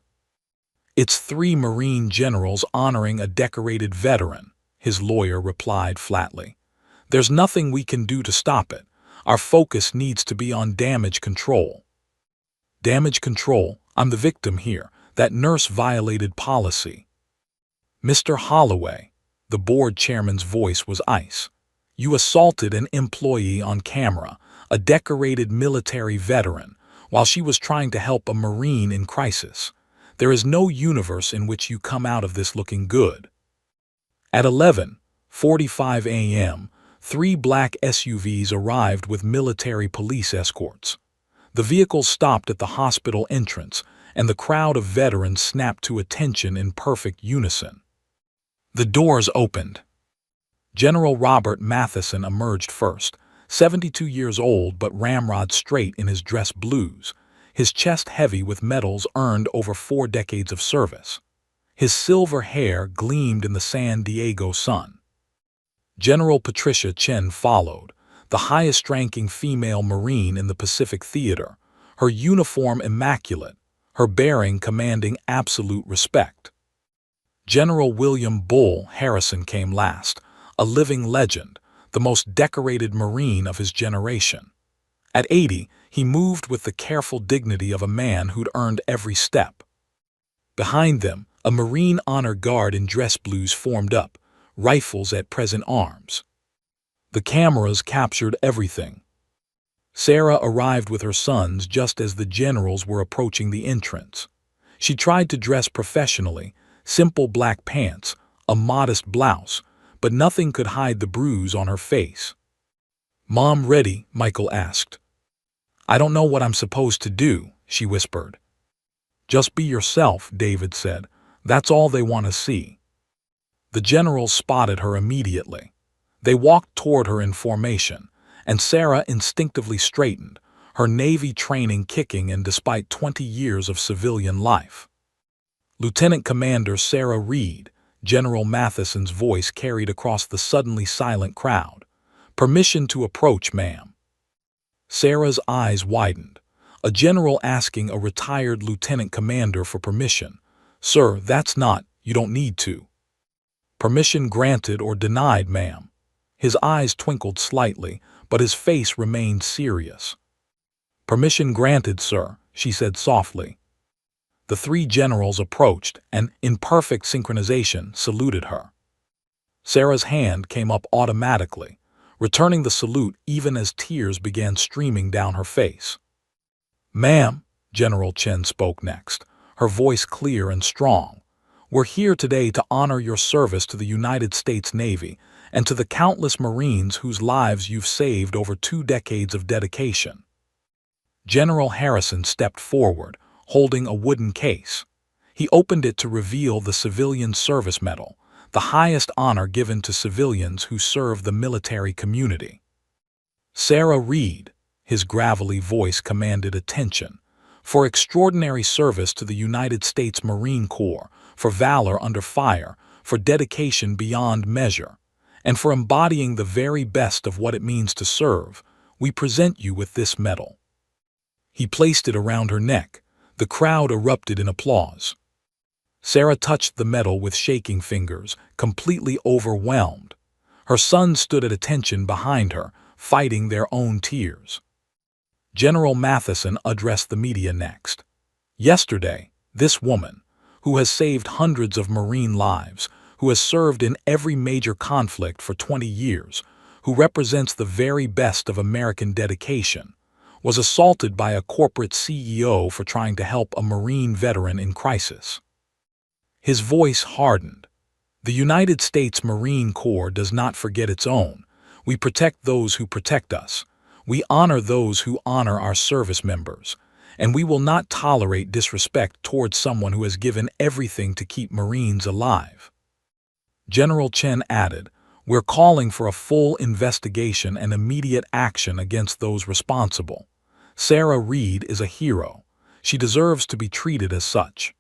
"It's three Marine generals honoring a decorated veteran," his lawyer replied flatly. "There's nothing we can do to stop it. Our focus needs to be on damage control." "Damage control? I'm the victim here. That nurse violated policy." "Mr. Holloway," the board chairman's voice was ice. "You assaulted an employee on camera, a decorated military veteran, while she was trying to help a Marine in crisis. There is no universe in which you come out of this looking good." At 11:45 a.m., three black SUVs arrived with military police escorts. The vehicles stopped at the hospital entrance, and the crowd of veterans snapped to attention in perfect unison. The doors opened. General Robert Matheson emerged first, 72 years old but ramrod straight in his dress blues, his chest heavy with medals earned over 4 decades of service. His silver hair gleamed in the San Diego sun. General Patricia Chen followed, the highest-ranking female Marine in the Pacific Theater, her uniform immaculate, her bearing commanding absolute respect. General William Bull Harrison came last, a living legend, the most decorated Marine of his generation. At 80, he moved with the careful dignity of a man who'd earned every step. Behind them, a Marine honor guard in dress blues formed up, rifles at present arms. The cameras captured everything. Sarah arrived with her sons just as the generals were approaching the entrance. She tried to dress professionally, simple black pants, a modest blouse, but nothing could hide the bruise on her face. "Mom ready?" Michael asked. "I don't know what I'm supposed to do," she whispered. "Just be yourself," David said. "That's all they want to see." The generals spotted her immediately. They walked toward her in formation, and Sarah instinctively straightened, her Navy training kicking in despite 20 years of civilian life. "Lieutenant Commander Sarah Reid," General Matheson's voice carried across the suddenly silent crowd. "Permission to approach, ma'am." Sarah's eyes widened. A general asking a retired lieutenant commander for permission. "Sir, that's not, you don't need to." "Permission granted or denied, ma'am." His eyes twinkled slightly, but his face remained serious. "Permission granted, sir," she said softly. The three generals approached and, in perfect synchronization, saluted her. Sarah's hand came up automatically, returning the salute even as tears began streaming down her face. "Ma'am," General Chen spoke next, her voice clear and strong, "we're here today to honor your service to the United States Navy and to the countless Marines whose lives you've saved over 2 decades of dedication." General Harrison stepped forward, holding a wooden case. He opened it to reveal the Civilian Service Medal, the highest honor given to civilians who serve the military community. "Sarah Reid," his gravelly voice commanded attention, "for extraordinary service to the United States Marine Corps, for valor under fire, for dedication beyond measure, and for embodying the very best of what it means to serve, we present you with this medal." He placed it around her neck. The crowd erupted in applause. Sarah touched the medal with shaking fingers, completely overwhelmed. Her sons stood at attention behind her, fighting their own tears. General Matheson addressed the media next. "Yesterday, this woman, who has saved hundreds of Marine lives, who has served in every major conflict for 20 years, who represents the very best of American dedication, was assaulted by a corporate CEO for trying to help a Marine veteran in crisis." His voice hardened. "The United States Marine Corps does not forget its own. We protect those who protect us. We honor those who honor our service members. And we will not tolerate disrespect towards someone who has given everything to keep Marines alive." General Chen added, "We're calling for a full investigation and immediate action against those responsible. Sarah Reid is a hero. She deserves to be treated as such.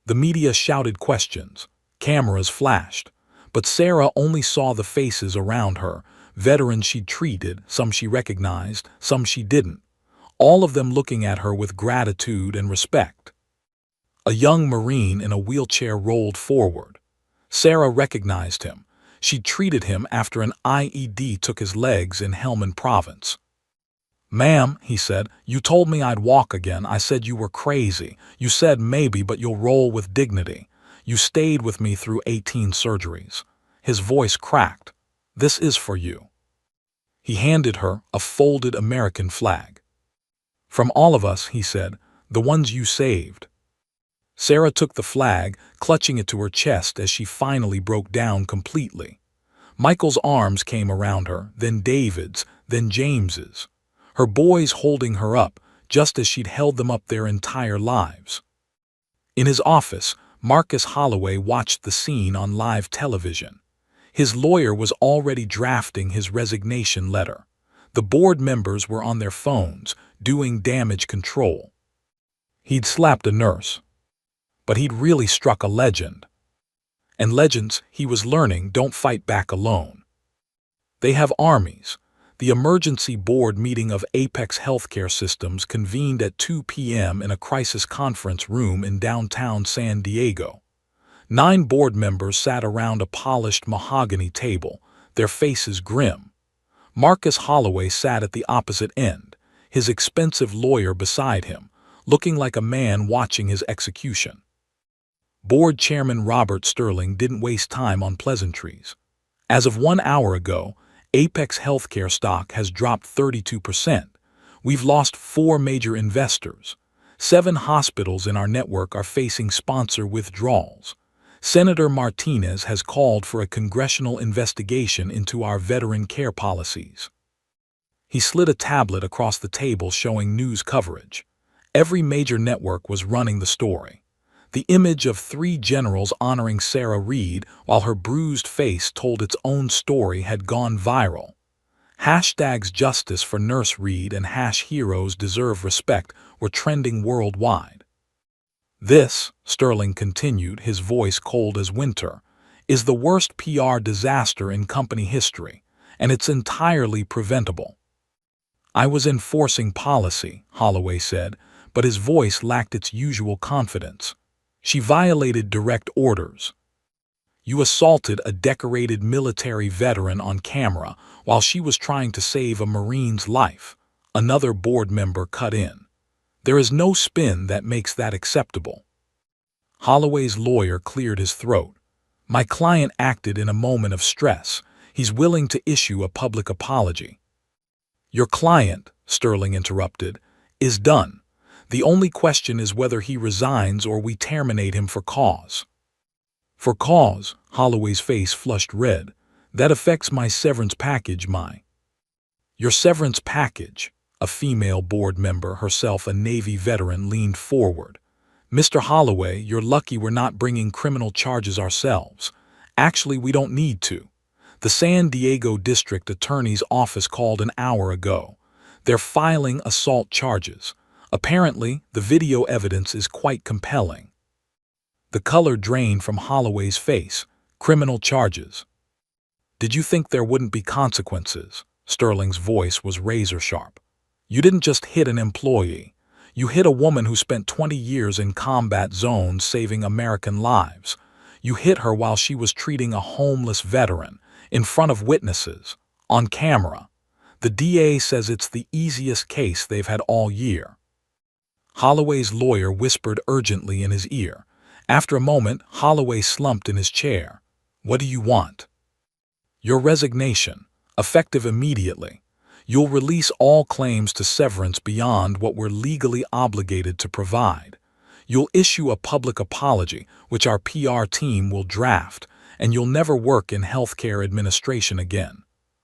The media shouted questions. Cameras flashed. But Sarah only saw the faces around her, veterans she'd treated, some she recognized, some she didn't, all of them looking at her with gratitude and respect. A young Marine in a wheelchair rolled forward. Sarah recognized him. She'd treated him after an IED took his legs in Helmand Province. "Ma'am," he said, "you told me I'd walk again. I said you were crazy. You said maybe, but you'll roll with dignity. You stayed with me through 18 surgeries." His voice cracked. "This is for you." He handed her a folded American flag. "From all of us," he said, "the ones you saved." Sarah took the flag, clutching it to her chest as she finally broke down completely. Michael's arms came around her, then David's, then James's. Her boys holding her up, just as she'd held them up their entire lives. In his office, Marcus Holloway watched the scene on live television. His lawyer was already drafting his resignation letter. The board members were on their phones, doing damage control. He'd slapped a nurse. But he'd really struck a legend. And legends, he was learning, don't fight back alone. They have armies. The emergency board meeting of Apex Healthcare Systems convened at 2 p.m. in a crisis conference room in downtown San Diego. 9 board members sat around a polished mahogany table, their faces grim. Marcus Holloway sat at the opposite end, his expensive lawyer beside him, looking like a man watching his execution. Board Chairman Robert Sterling didn't waste time on pleasantries. As of 1 hour ago, Apex Healthcare stock has dropped 32%. We've lost 4 major investors. 7 hospitals in our network are facing sponsor withdrawals. Senator Martinez has called for a congressional investigation into our veteran care policies. He slid a tablet across the table showing news coverage. Every major network was running the story. The image of 3 generals honoring Sarah Reid while her bruised face told its own story had gone viral. Hashtags Justice for Nurse Reid and #Heroes Deserve Respect were trending worldwide. "This," Sterling continued, his voice cold as winter, "is the worst PR disaster in company history, and it's entirely preventable." "I was enforcing policy," Holloway said, but his voice lacked its usual confidence. "She violated direct orders. You assaulted a decorated military veteran on camera while she was trying to save a Marine's life." Another board member cut in. "There is no spin that makes that acceptable." Holloway's lawyer cleared his throat. "My client acted in a moment of stress. He's willing to issue a public apology." "Your client," Sterling interrupted, "is done. The only question is whether he resigns or we terminate him for cause." "For cause?" Holloway's face flushed red. "That affects my severance package, Your severance package?" A female board member, herself a Navy veteran, leaned forward. "Mr. Holloway, you're lucky we're not bringing criminal charges ourselves. Actually, we don't need to. The San Diego District Attorney's Office called an hour ago. They're filing assault charges. Apparently, the video evidence is quite compelling." The color drained from Holloway's face. "Criminal charges. Did you think there wouldn't be consequences?" Sterling's voice was razor-sharp. "You didn't just hit an employee. You hit a woman who spent 20 years in combat zones saving American lives. You hit her while she was treating a homeless veteran, in front of witnesses, on camera. The DA says it's the easiest case they've had all year." Holloway's lawyer whispered urgently in his ear. After a moment, Holloway slumped in his chair. "What do you want?" "Your resignation, effective immediately. You'll release all claims to severance beyond what we're legally obligated to provide. You'll issue a public apology, which our PR team will draft, and you'll never work in healthcare administration again.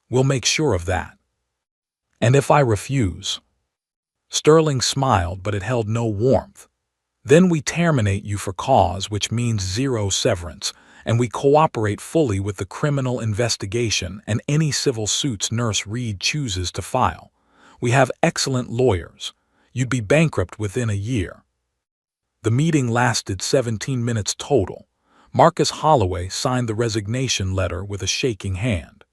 We'll make sure of that." "And if I refuse?" Sterling smiled, but it held no warmth. "Then we terminate you for cause, which means 0 severance, and we cooperate fully with the criminal investigation and any civil suits Nurse Reid chooses to file. We have excellent lawyers. You'd be bankrupt within a year. The meeting lasted 17 minutes total. Marcus Holloway signed the resignation letter with a shaking hand.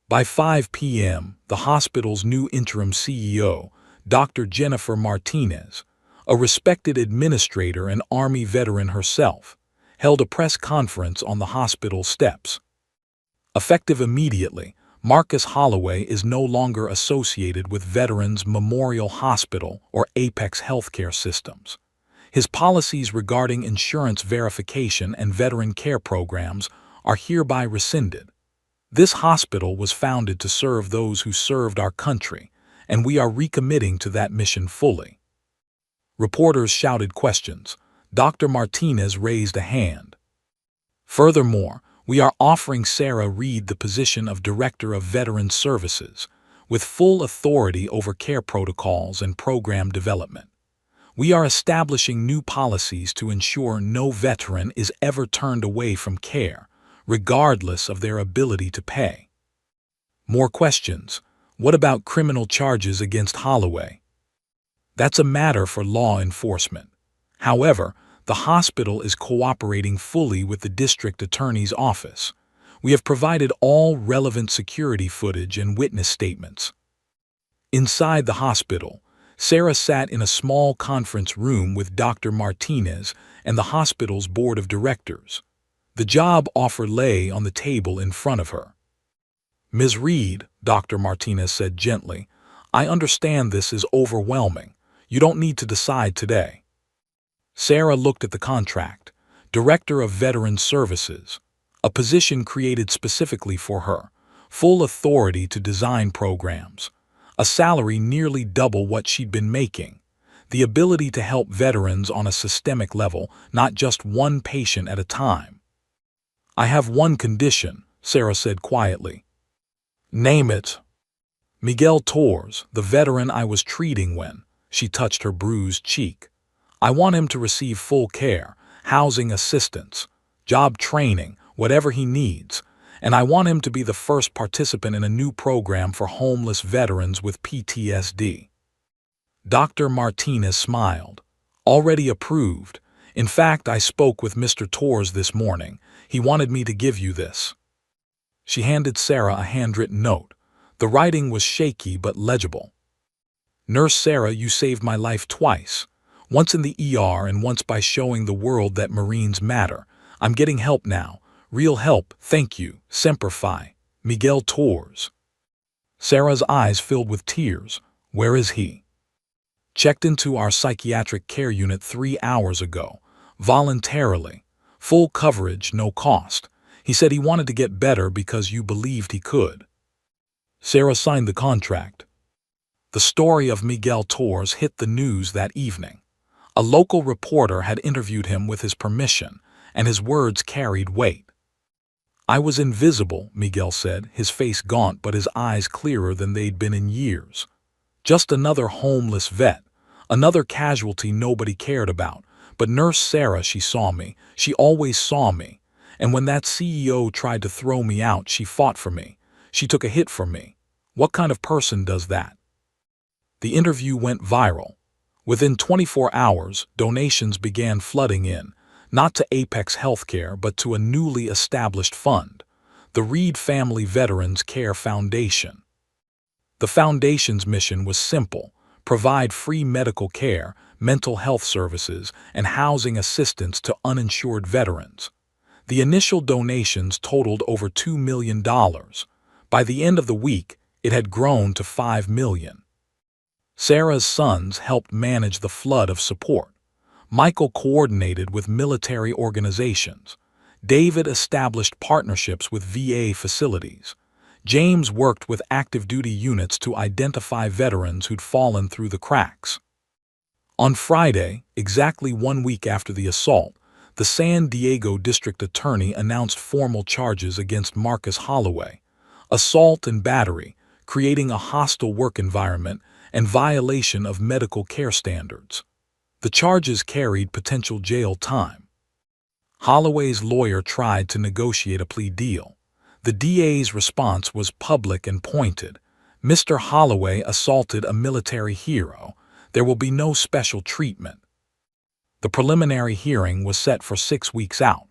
By 5 p.m., the hospital's new interim CEO, Dr. Jennifer Martinez, a respected administrator and Army veteran herself, held a press conference on the hospital steps. Effective immediately, Marcus Holloway is no longer associated with Veterans Memorial Hospital or Apex Healthcare Systems. His policies regarding insurance verification and veteran care programs are hereby rescinded. This hospital was founded to serve those who served our country, and we are recommitting to that mission fully. Reporters shouted questions. Dr. Martinez raised a hand. Furthermore, we are offering Sarah Reid the position of Director of Veteran Services, with full authority over care protocols and program development. We are establishing new policies to ensure no veteran is ever turned away from care, regardless of their ability to pay. More questions. What about criminal charges against Holloway? That's a matter for law enforcement. However, the hospital is cooperating fully with the district attorney's office. We have provided all relevant security footage and witness statements. Inside the hospital, Sarah sat in a small conference room with Dr. Martinez and the hospital's board of directors. The job offer lay on the table in front of her. Ms. Reid, Dr. Martinez said gently, I understand this is overwhelming. You don't need to decide today. Sarah looked at the contract. Director of Veteran Services, a position created specifically for her, full authority to design programs, a salary nearly double what she'd been making, the ability to help veterans on a systemic level, not just one patient at a time. I have one condition, Sarah said quietly. Name it. Miguel Torres, the veteran I was treating when, she touched her bruised cheek. I want him to receive full care, housing assistance, job training, whatever he needs, and I want him to be the first participant in a new program for homeless veterans with PTSD. Dr. Martinez smiled. Already approved. In fact, I spoke with Mr. Torres this morning. He wanted me to give you this. She handed Sarah a handwritten note. The writing was shaky but legible. Nurse Sarah, you saved my life twice. Once in the ER and once by showing the world that Marines matter. I'm getting help now. Real help, thank you. Semper Fi. Miguel Torres. Sarah's eyes filled with tears. Where is he? Checked into our psychiatric care unit 3 hours ago. Voluntarily. Full coverage, no cost. He said he wanted to get better because you believed he could. Sarah signed the contract. The story of Miguel Torres hit the news that evening. A local reporter had interviewed him with his permission, and his words carried weight. I was invisible, Miguel said, his face gaunt but his eyes clearer than they'd been in years. Just another homeless vet, another casualty nobody cared about. But Nurse Sarah, she saw me. She always saw me. And when that CEO tried to throw me out, she fought for me. She took a hit for me. What kind of person does that? The interview went viral. Within 24 hours, donations began flooding in, not to Apex Healthcare but to a newly established fund, the Reid Family Veterans Care Foundation. The foundation's mission was simple: provide free medical care, mental health services, and housing assistance to uninsured veterans. The initial donations totaled over $2 million. By the end of the week, it had grown to $5 million. Sarah's sons helped manage the flood of support. Michael coordinated with military organizations. David established partnerships with VA facilities. James worked with active duty units to identify veterans who'd fallen through the cracks. On Friday, exactly 1 week after the assault, the San Diego District Attorney announced formal charges against Marcus Holloway: assault and battery, creating a hostile work environment, and violation of medical care standards. The charges carried potential jail time. Holloway's lawyer tried to negotiate a plea deal. The DA's response was public and pointed. Mr. Holloway assaulted a military hero. There will be no special treatment. The preliminary hearing was set for 6 weeks out.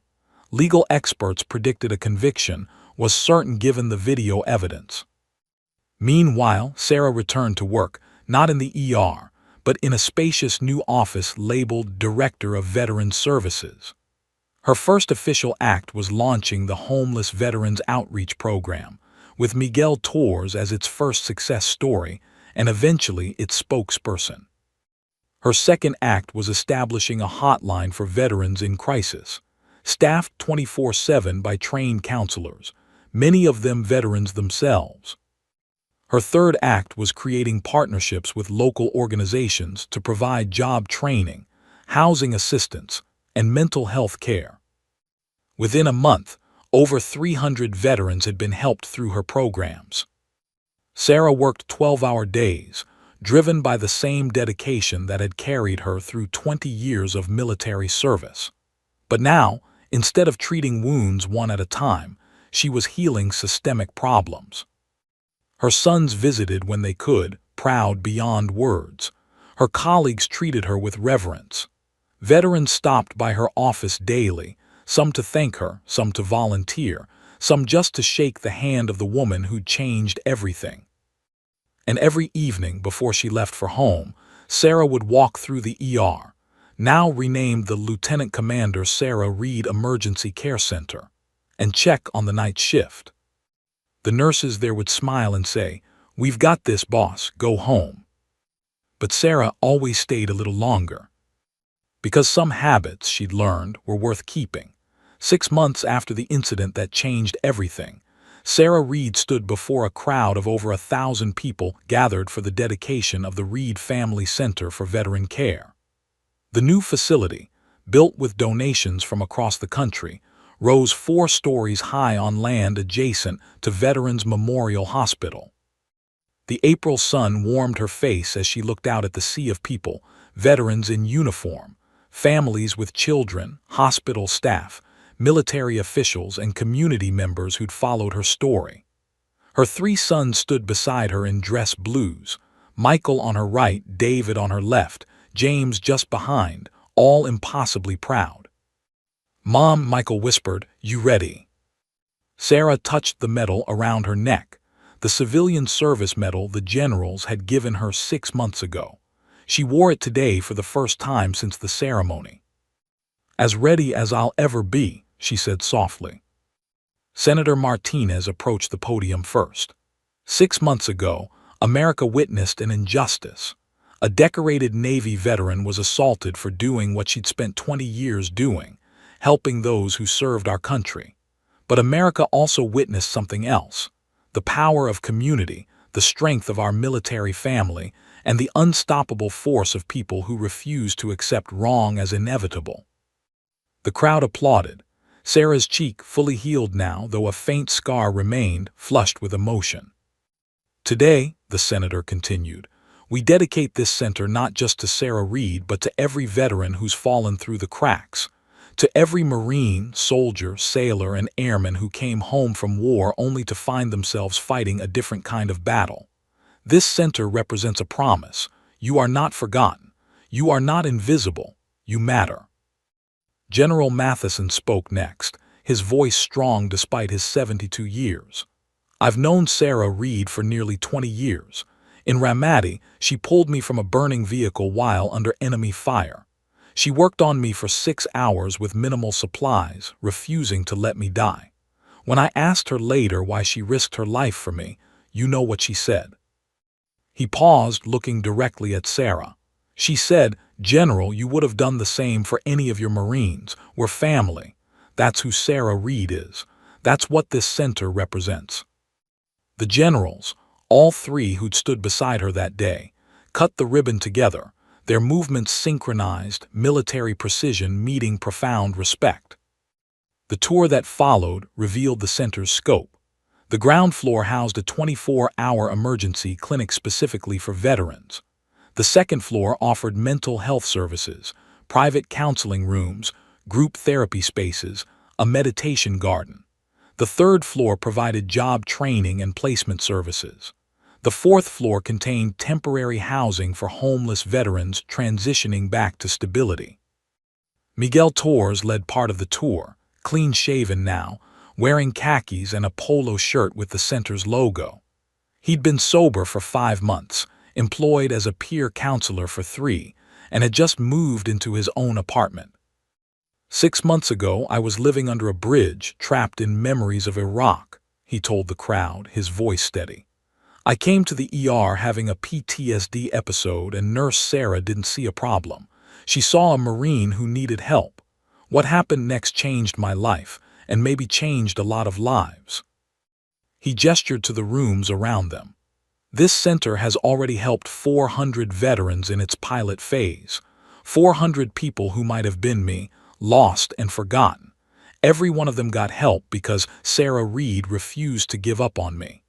Legal experts predicted a conviction was certain given the video evidence. Meanwhile, Sarah returned to work, not in the ER, but in a spacious new office labeled Director of Veterans Services. Her first official act was launching the Homeless Veterans Outreach Program, with Miguel Torres as its first success story and eventually its spokesperson. Her second act was establishing a hotline for veterans in crisis, staffed 24/7 by trained counselors, many of them veterans themselves. Her third act was creating partnerships with local organizations to provide job training, housing assistance, and mental health care. Within a month, over 300 veterans had been helped through her programs. Sarah worked 12-hour days, driven by the same dedication that had carried her through 20 years of military service. But now, instead of treating wounds one at a time, she was healing systemic problems. Her sons visited when they could, proud beyond words. Her colleagues treated her with reverence. Veterans stopped by her office daily, some to thank her, some to volunteer, some just to shake the hand of the woman who'd changed everything. And every evening before she left for home, Sarah would walk through the ER, now renamed the Lieutenant Commander Sarah Reid Emergency Care Center, and check on the night shift. The nurses there would smile and say, "We've got this, boss, go home." But Sarah always stayed a little longer, because some habits she'd learned were worth keeping. 6 months after the incident that changed everything, Sarah Reid stood before a crowd of over 1,000 people gathered for the dedication of the Reid Family Center for Veteran Care. The new facility, built with donations from across the country, rose 4 stories high on land adjacent to Veterans Memorial Hospital. The April sun warmed her face as she looked out at the sea of people, veterans in uniform, families with children, hospital staff, military officials, and community members who'd followed her story. Her 3 sons stood beside her in dress blues, Michael on her right, David on her left, James just behind, all impossibly proud. "Mom," Michael whispered, "you ready?" Sarah touched the medal around her neck, the civilian service medal the generals had given her 6 months ago. She wore it today for the first time since the ceremony. "As ready as I'll ever be," she said softly. Senator Martinez approached the podium first. 6 months ago, America witnessed an injustice. A decorated Navy veteran was assaulted for doing what she'd spent 20 years doing, helping those who served our country. But America also witnessed something else: the power of community, the strength of our military family, and the unstoppable force of people who refuse to accept wrong as inevitable. The crowd applauded. Sarah's cheek, fully healed now, though a faint scar remained, flushed with emotion. "Today," the senator continued, "we dedicate this center not just to Sarah Reid, but to every veteran who's fallen through the cracks, to every Marine, soldier, sailor, and airman who came home from war only to find themselves fighting a different kind of battle. This center represents a promise. You are not forgotten. You are not invisible. You matter." General Matheson spoke next, his voice strong despite his 72 years. "I've known Sarah Reid for nearly 20 years. In Ramadi, she pulled me from a burning vehicle while under enemy fire. She worked on me for 6 hours with minimal supplies, refusing to let me die. When I asked her later why she risked her life for me, you know what she said." He paused, looking directly at Sarah. She said, "General, you would have done the same for any of your Marines. We're family." That's who Sarah Reid is. That's what this center represents. The generals, all 3 who'd stood beside her that day, cut the ribbon together, their movements synchronized, military precision meeting profound respect. The tour that followed revealed the center's scope. The ground floor housed a 24-hour emergency clinic specifically for veterans. The second floor offered mental health services, private counseling rooms, group therapy spaces, a meditation garden. The third floor provided job training and placement services. The fourth floor contained temporary housing for homeless veterans transitioning back to stability. Miguel Torres led part of the tour, clean-shaven now, wearing khakis and a polo shirt with the center's logo. He'd been sober for 5 months, employed as a peer counselor for 3, and had just moved into his own apartment. 6 months ago, I was living under a bridge, trapped in memories of Iraq, he told the crowd, his voice steady. I came to the ER having a PTSD episode, and Nurse Sarah didn't see a problem. She saw a Marine who needed help. What happened next changed my life, and maybe changed a lot of lives. He gestured to the rooms around them. This center has already helped 400 veterans in its pilot phase. 400 people who might have been me, lost and forgotten. Every one of them got help because Sarah Reid refused to give up on me.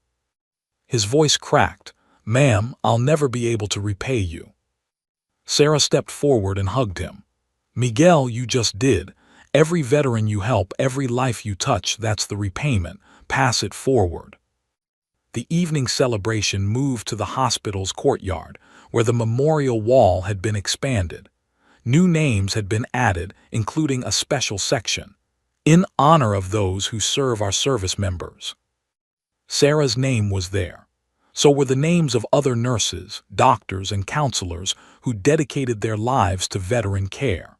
His voice cracked. Ma'am, I'll never be able to repay you. Sarah stepped forward and hugged him. Miguel, you just did. Every veteran you help, every life you touch, that's the repayment. Pass it forward. The evening celebration moved to the hospital's courtyard, where the memorial wall had been expanded. New names had been added, including a special section, in honor of those who serve our service members. Sarah's name was there. So were the names of other nurses, doctors, and counselors who dedicated their lives to veteran care.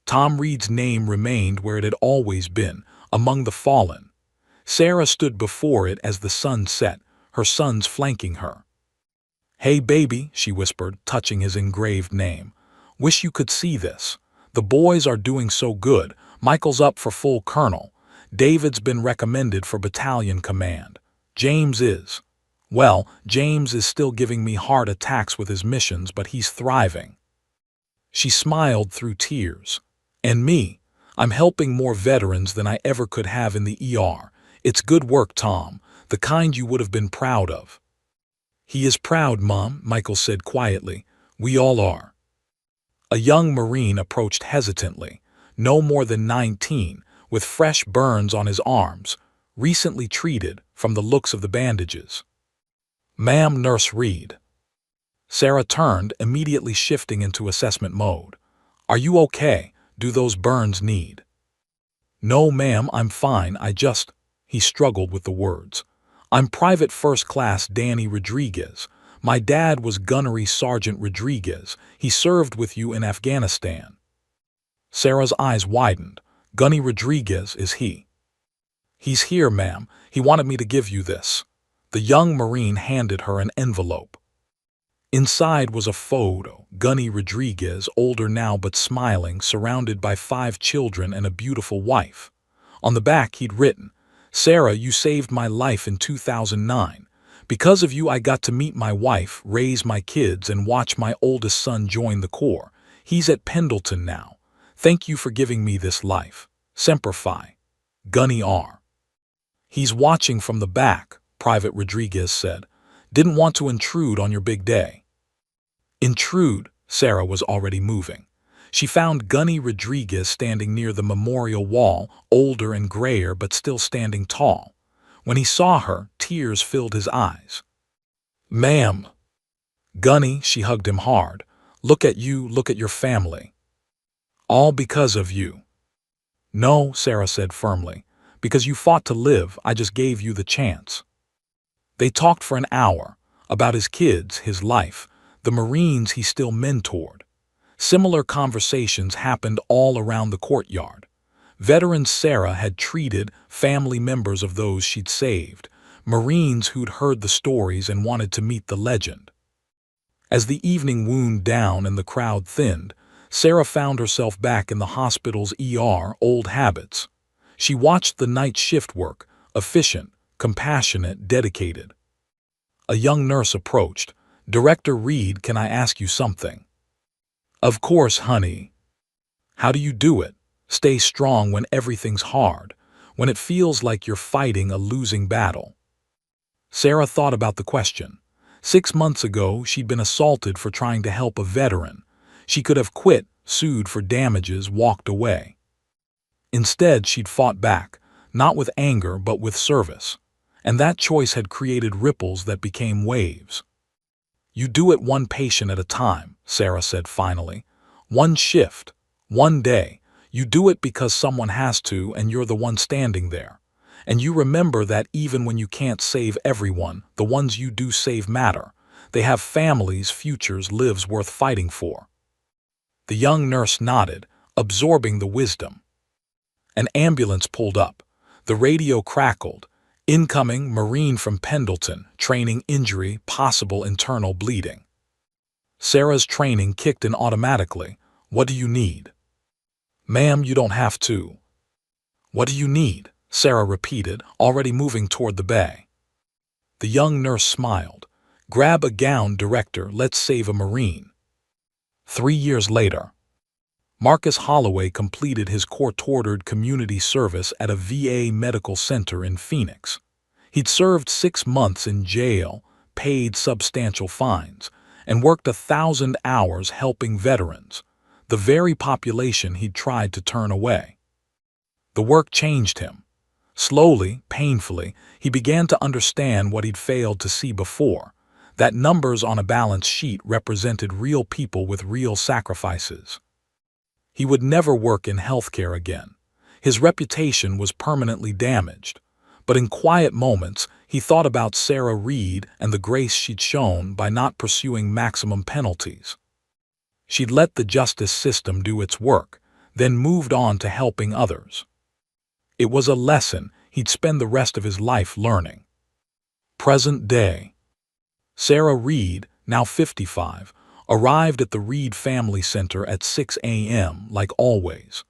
Tom Reid's name remained where it had always been, among the fallen. Sarah stood before it as the sun set, her sons flanking her. Hey baby, she whispered, touching his engraved name. Wish you could see this. The boys are doing so good. Michael's up for full colonel. David's been recommended for battalion command. James is. Well, James is still giving me heart attacks with his missions, but he's thriving. She smiled through tears. And me, I'm helping more veterans than I ever could have in the ER. It's good work, Tom, the kind you would have been proud of. He is proud, Mom, Michael said quietly. We all are. A young Marine approached hesitantly, no more than 19, with fresh burns on his arms, recently treated from the looks of the bandages. Ma'am, Nurse Reid. Sarah turned, immediately shifting into assessment mode. Are you okay? Do those burns need? No, ma'am, I'm fine, He struggled with the words. I'm Private First Class Danny Rodriguez. My dad was Gunnery Sergeant Rodriguez. He served with you in Afghanistan. Sarah's eyes widened. Gunny Rodriguez, is he? He's here, ma'am. He wanted me to give you this. The young Marine handed her an envelope. Inside was a photo, Gunny Rodriguez, older now but smiling, surrounded by 5 children and a beautiful wife. On the back he'd written, Sarah, you saved my life in 2009. Because of you I got to meet my wife, raise my kids, and watch my oldest son join the Corps. He's at Pendleton now. Thank you for giving me this life. Semper Fi. Gunny R. He's watching from the back, Private Rodriguez said. Didn't want to intrude on your big day. Intrude? Sarah was already moving. She found Gunny Rodriguez standing near the memorial wall, older and grayer but still standing tall. When he saw her, tears filled his eyes. Ma'am. Gunny, she hugged him hard. Look at you, look at your family. All because of you. No, Sarah said firmly. Because you fought to live, I just gave you the chance. They talked for an hour, about his kids, his life, the Marines he still mentored. Similar conversations happened all around the courtyard. Veteran Sarah had treated family members of those she'd saved, Marines who'd heard the stories and wanted to meet the legend. As the evening wound down and the crowd thinned, Sarah found herself back in the hospital's ER, old habits. She watched the night shift work, efficient, compassionate, dedicated. A young nurse approached. Director Reid, can I ask you something? Of course, honey. How do you do it? Stay strong when everything's hard, when it feels like you're fighting a losing battle. Sarah thought about the question. 6 months ago, she'd been assaulted for trying to help a veteran. She could have quit, sued for damages, walked away. Instead, she'd fought back, not with anger but with service. and that choice had created ripples that became waves. "You do it one patient at a time," Sarah said finally. "One shift, one day. You do it because someone has to, and you're the one standing there. And you remember that even when you can't save everyone, the ones you do save matter. They have families, futures, lives worth fighting for." The young nurse nodded, absorbing the wisdom. An ambulance pulled up. The radio crackled. "Incoming, Marine from Pendleton, training injury, possible internal bleeding." Sarah's training kicked in automatically. "What do you need?" "Ma'am, you don't have to." "What do you need?" Sarah repeated, already moving toward the bay. The young nurse smiled. "Grab a gown, director, let's save a Marine." 3 years later, Marcus Holloway completed his court-ordered community service at a VA medical center in Phoenix. He'd served 6 months in jail, paid substantial fines, and worked 1,000 hours helping veterans, the very population he'd tried to turn away. The work changed him. Slowly, painfully, he began to understand what he'd failed to see before, that numbers on a balance sheet represented real people with real sacrifices. He would never work in healthcare again. His reputation was permanently damaged. But in quiet moments, he thought about Sarah Reid and the grace she'd shown by not pursuing maximum penalties. She'd let the justice system do its work, then moved on to helping others. It was a lesson he'd spend the rest of his life learning. Present day. Sarah Reid, now 55, arrived at the Reid Family Center at 6 a.m. like always.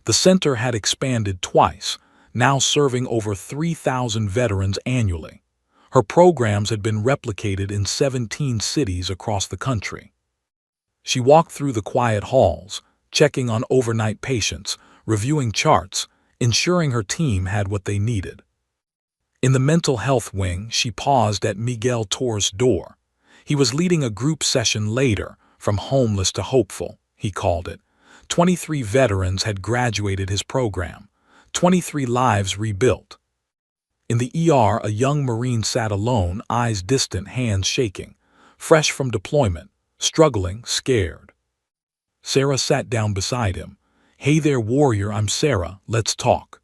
The center had expanded twice, now serving over 3,000 veterans annually. Her programs had been replicated in 17 cities across the country. She walked through the quiet halls, checking on overnight patients, reviewing charts, ensuring her team had what they needed. In the mental health wing, she paused at Miguel Torres' door. He was leading a group session later, from homeless to hopeful, he called it. 23 veterans had graduated his program, 23 lives rebuilt. In the ER, a young Marine sat alone, eyes distant, hands shaking, fresh from deployment, struggling, scared. Sarah sat down beside him. "Hey there, warrior, I'm Sarah, let's talk."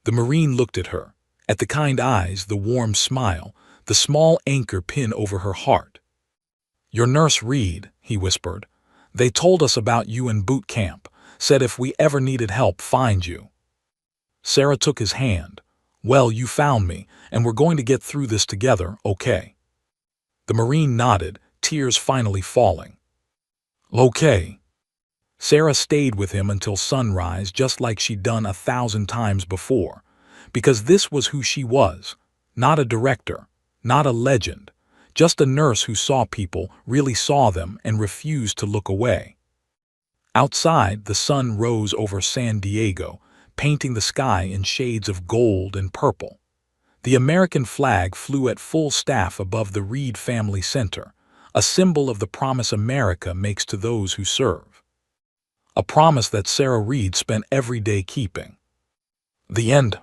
The Marine looked at her, at the kind eyes, the warm smile, the small anchor pin over her heart. "Your nurse Reid," he whispered. "They told us about you in boot camp, said if we ever needed help, find you." Sarah took his hand. "Well, you found me, and we're going to get through this together, okay?" The Marine nodded, tears finally falling. "Okay." Sarah stayed with him until sunrise, just like she'd done 1,000 times before, because this was who she was, not a director, not a legend, just a nurse who saw people, really saw them, and refused to look away. Outside, the sun rose over San Diego, painting the sky in shades of gold and purple. The American flag flew at full staff above the Reid Family Center, a symbol of the promise America makes to those who serve. A promise that Sarah Reid spent every day keeping. The end.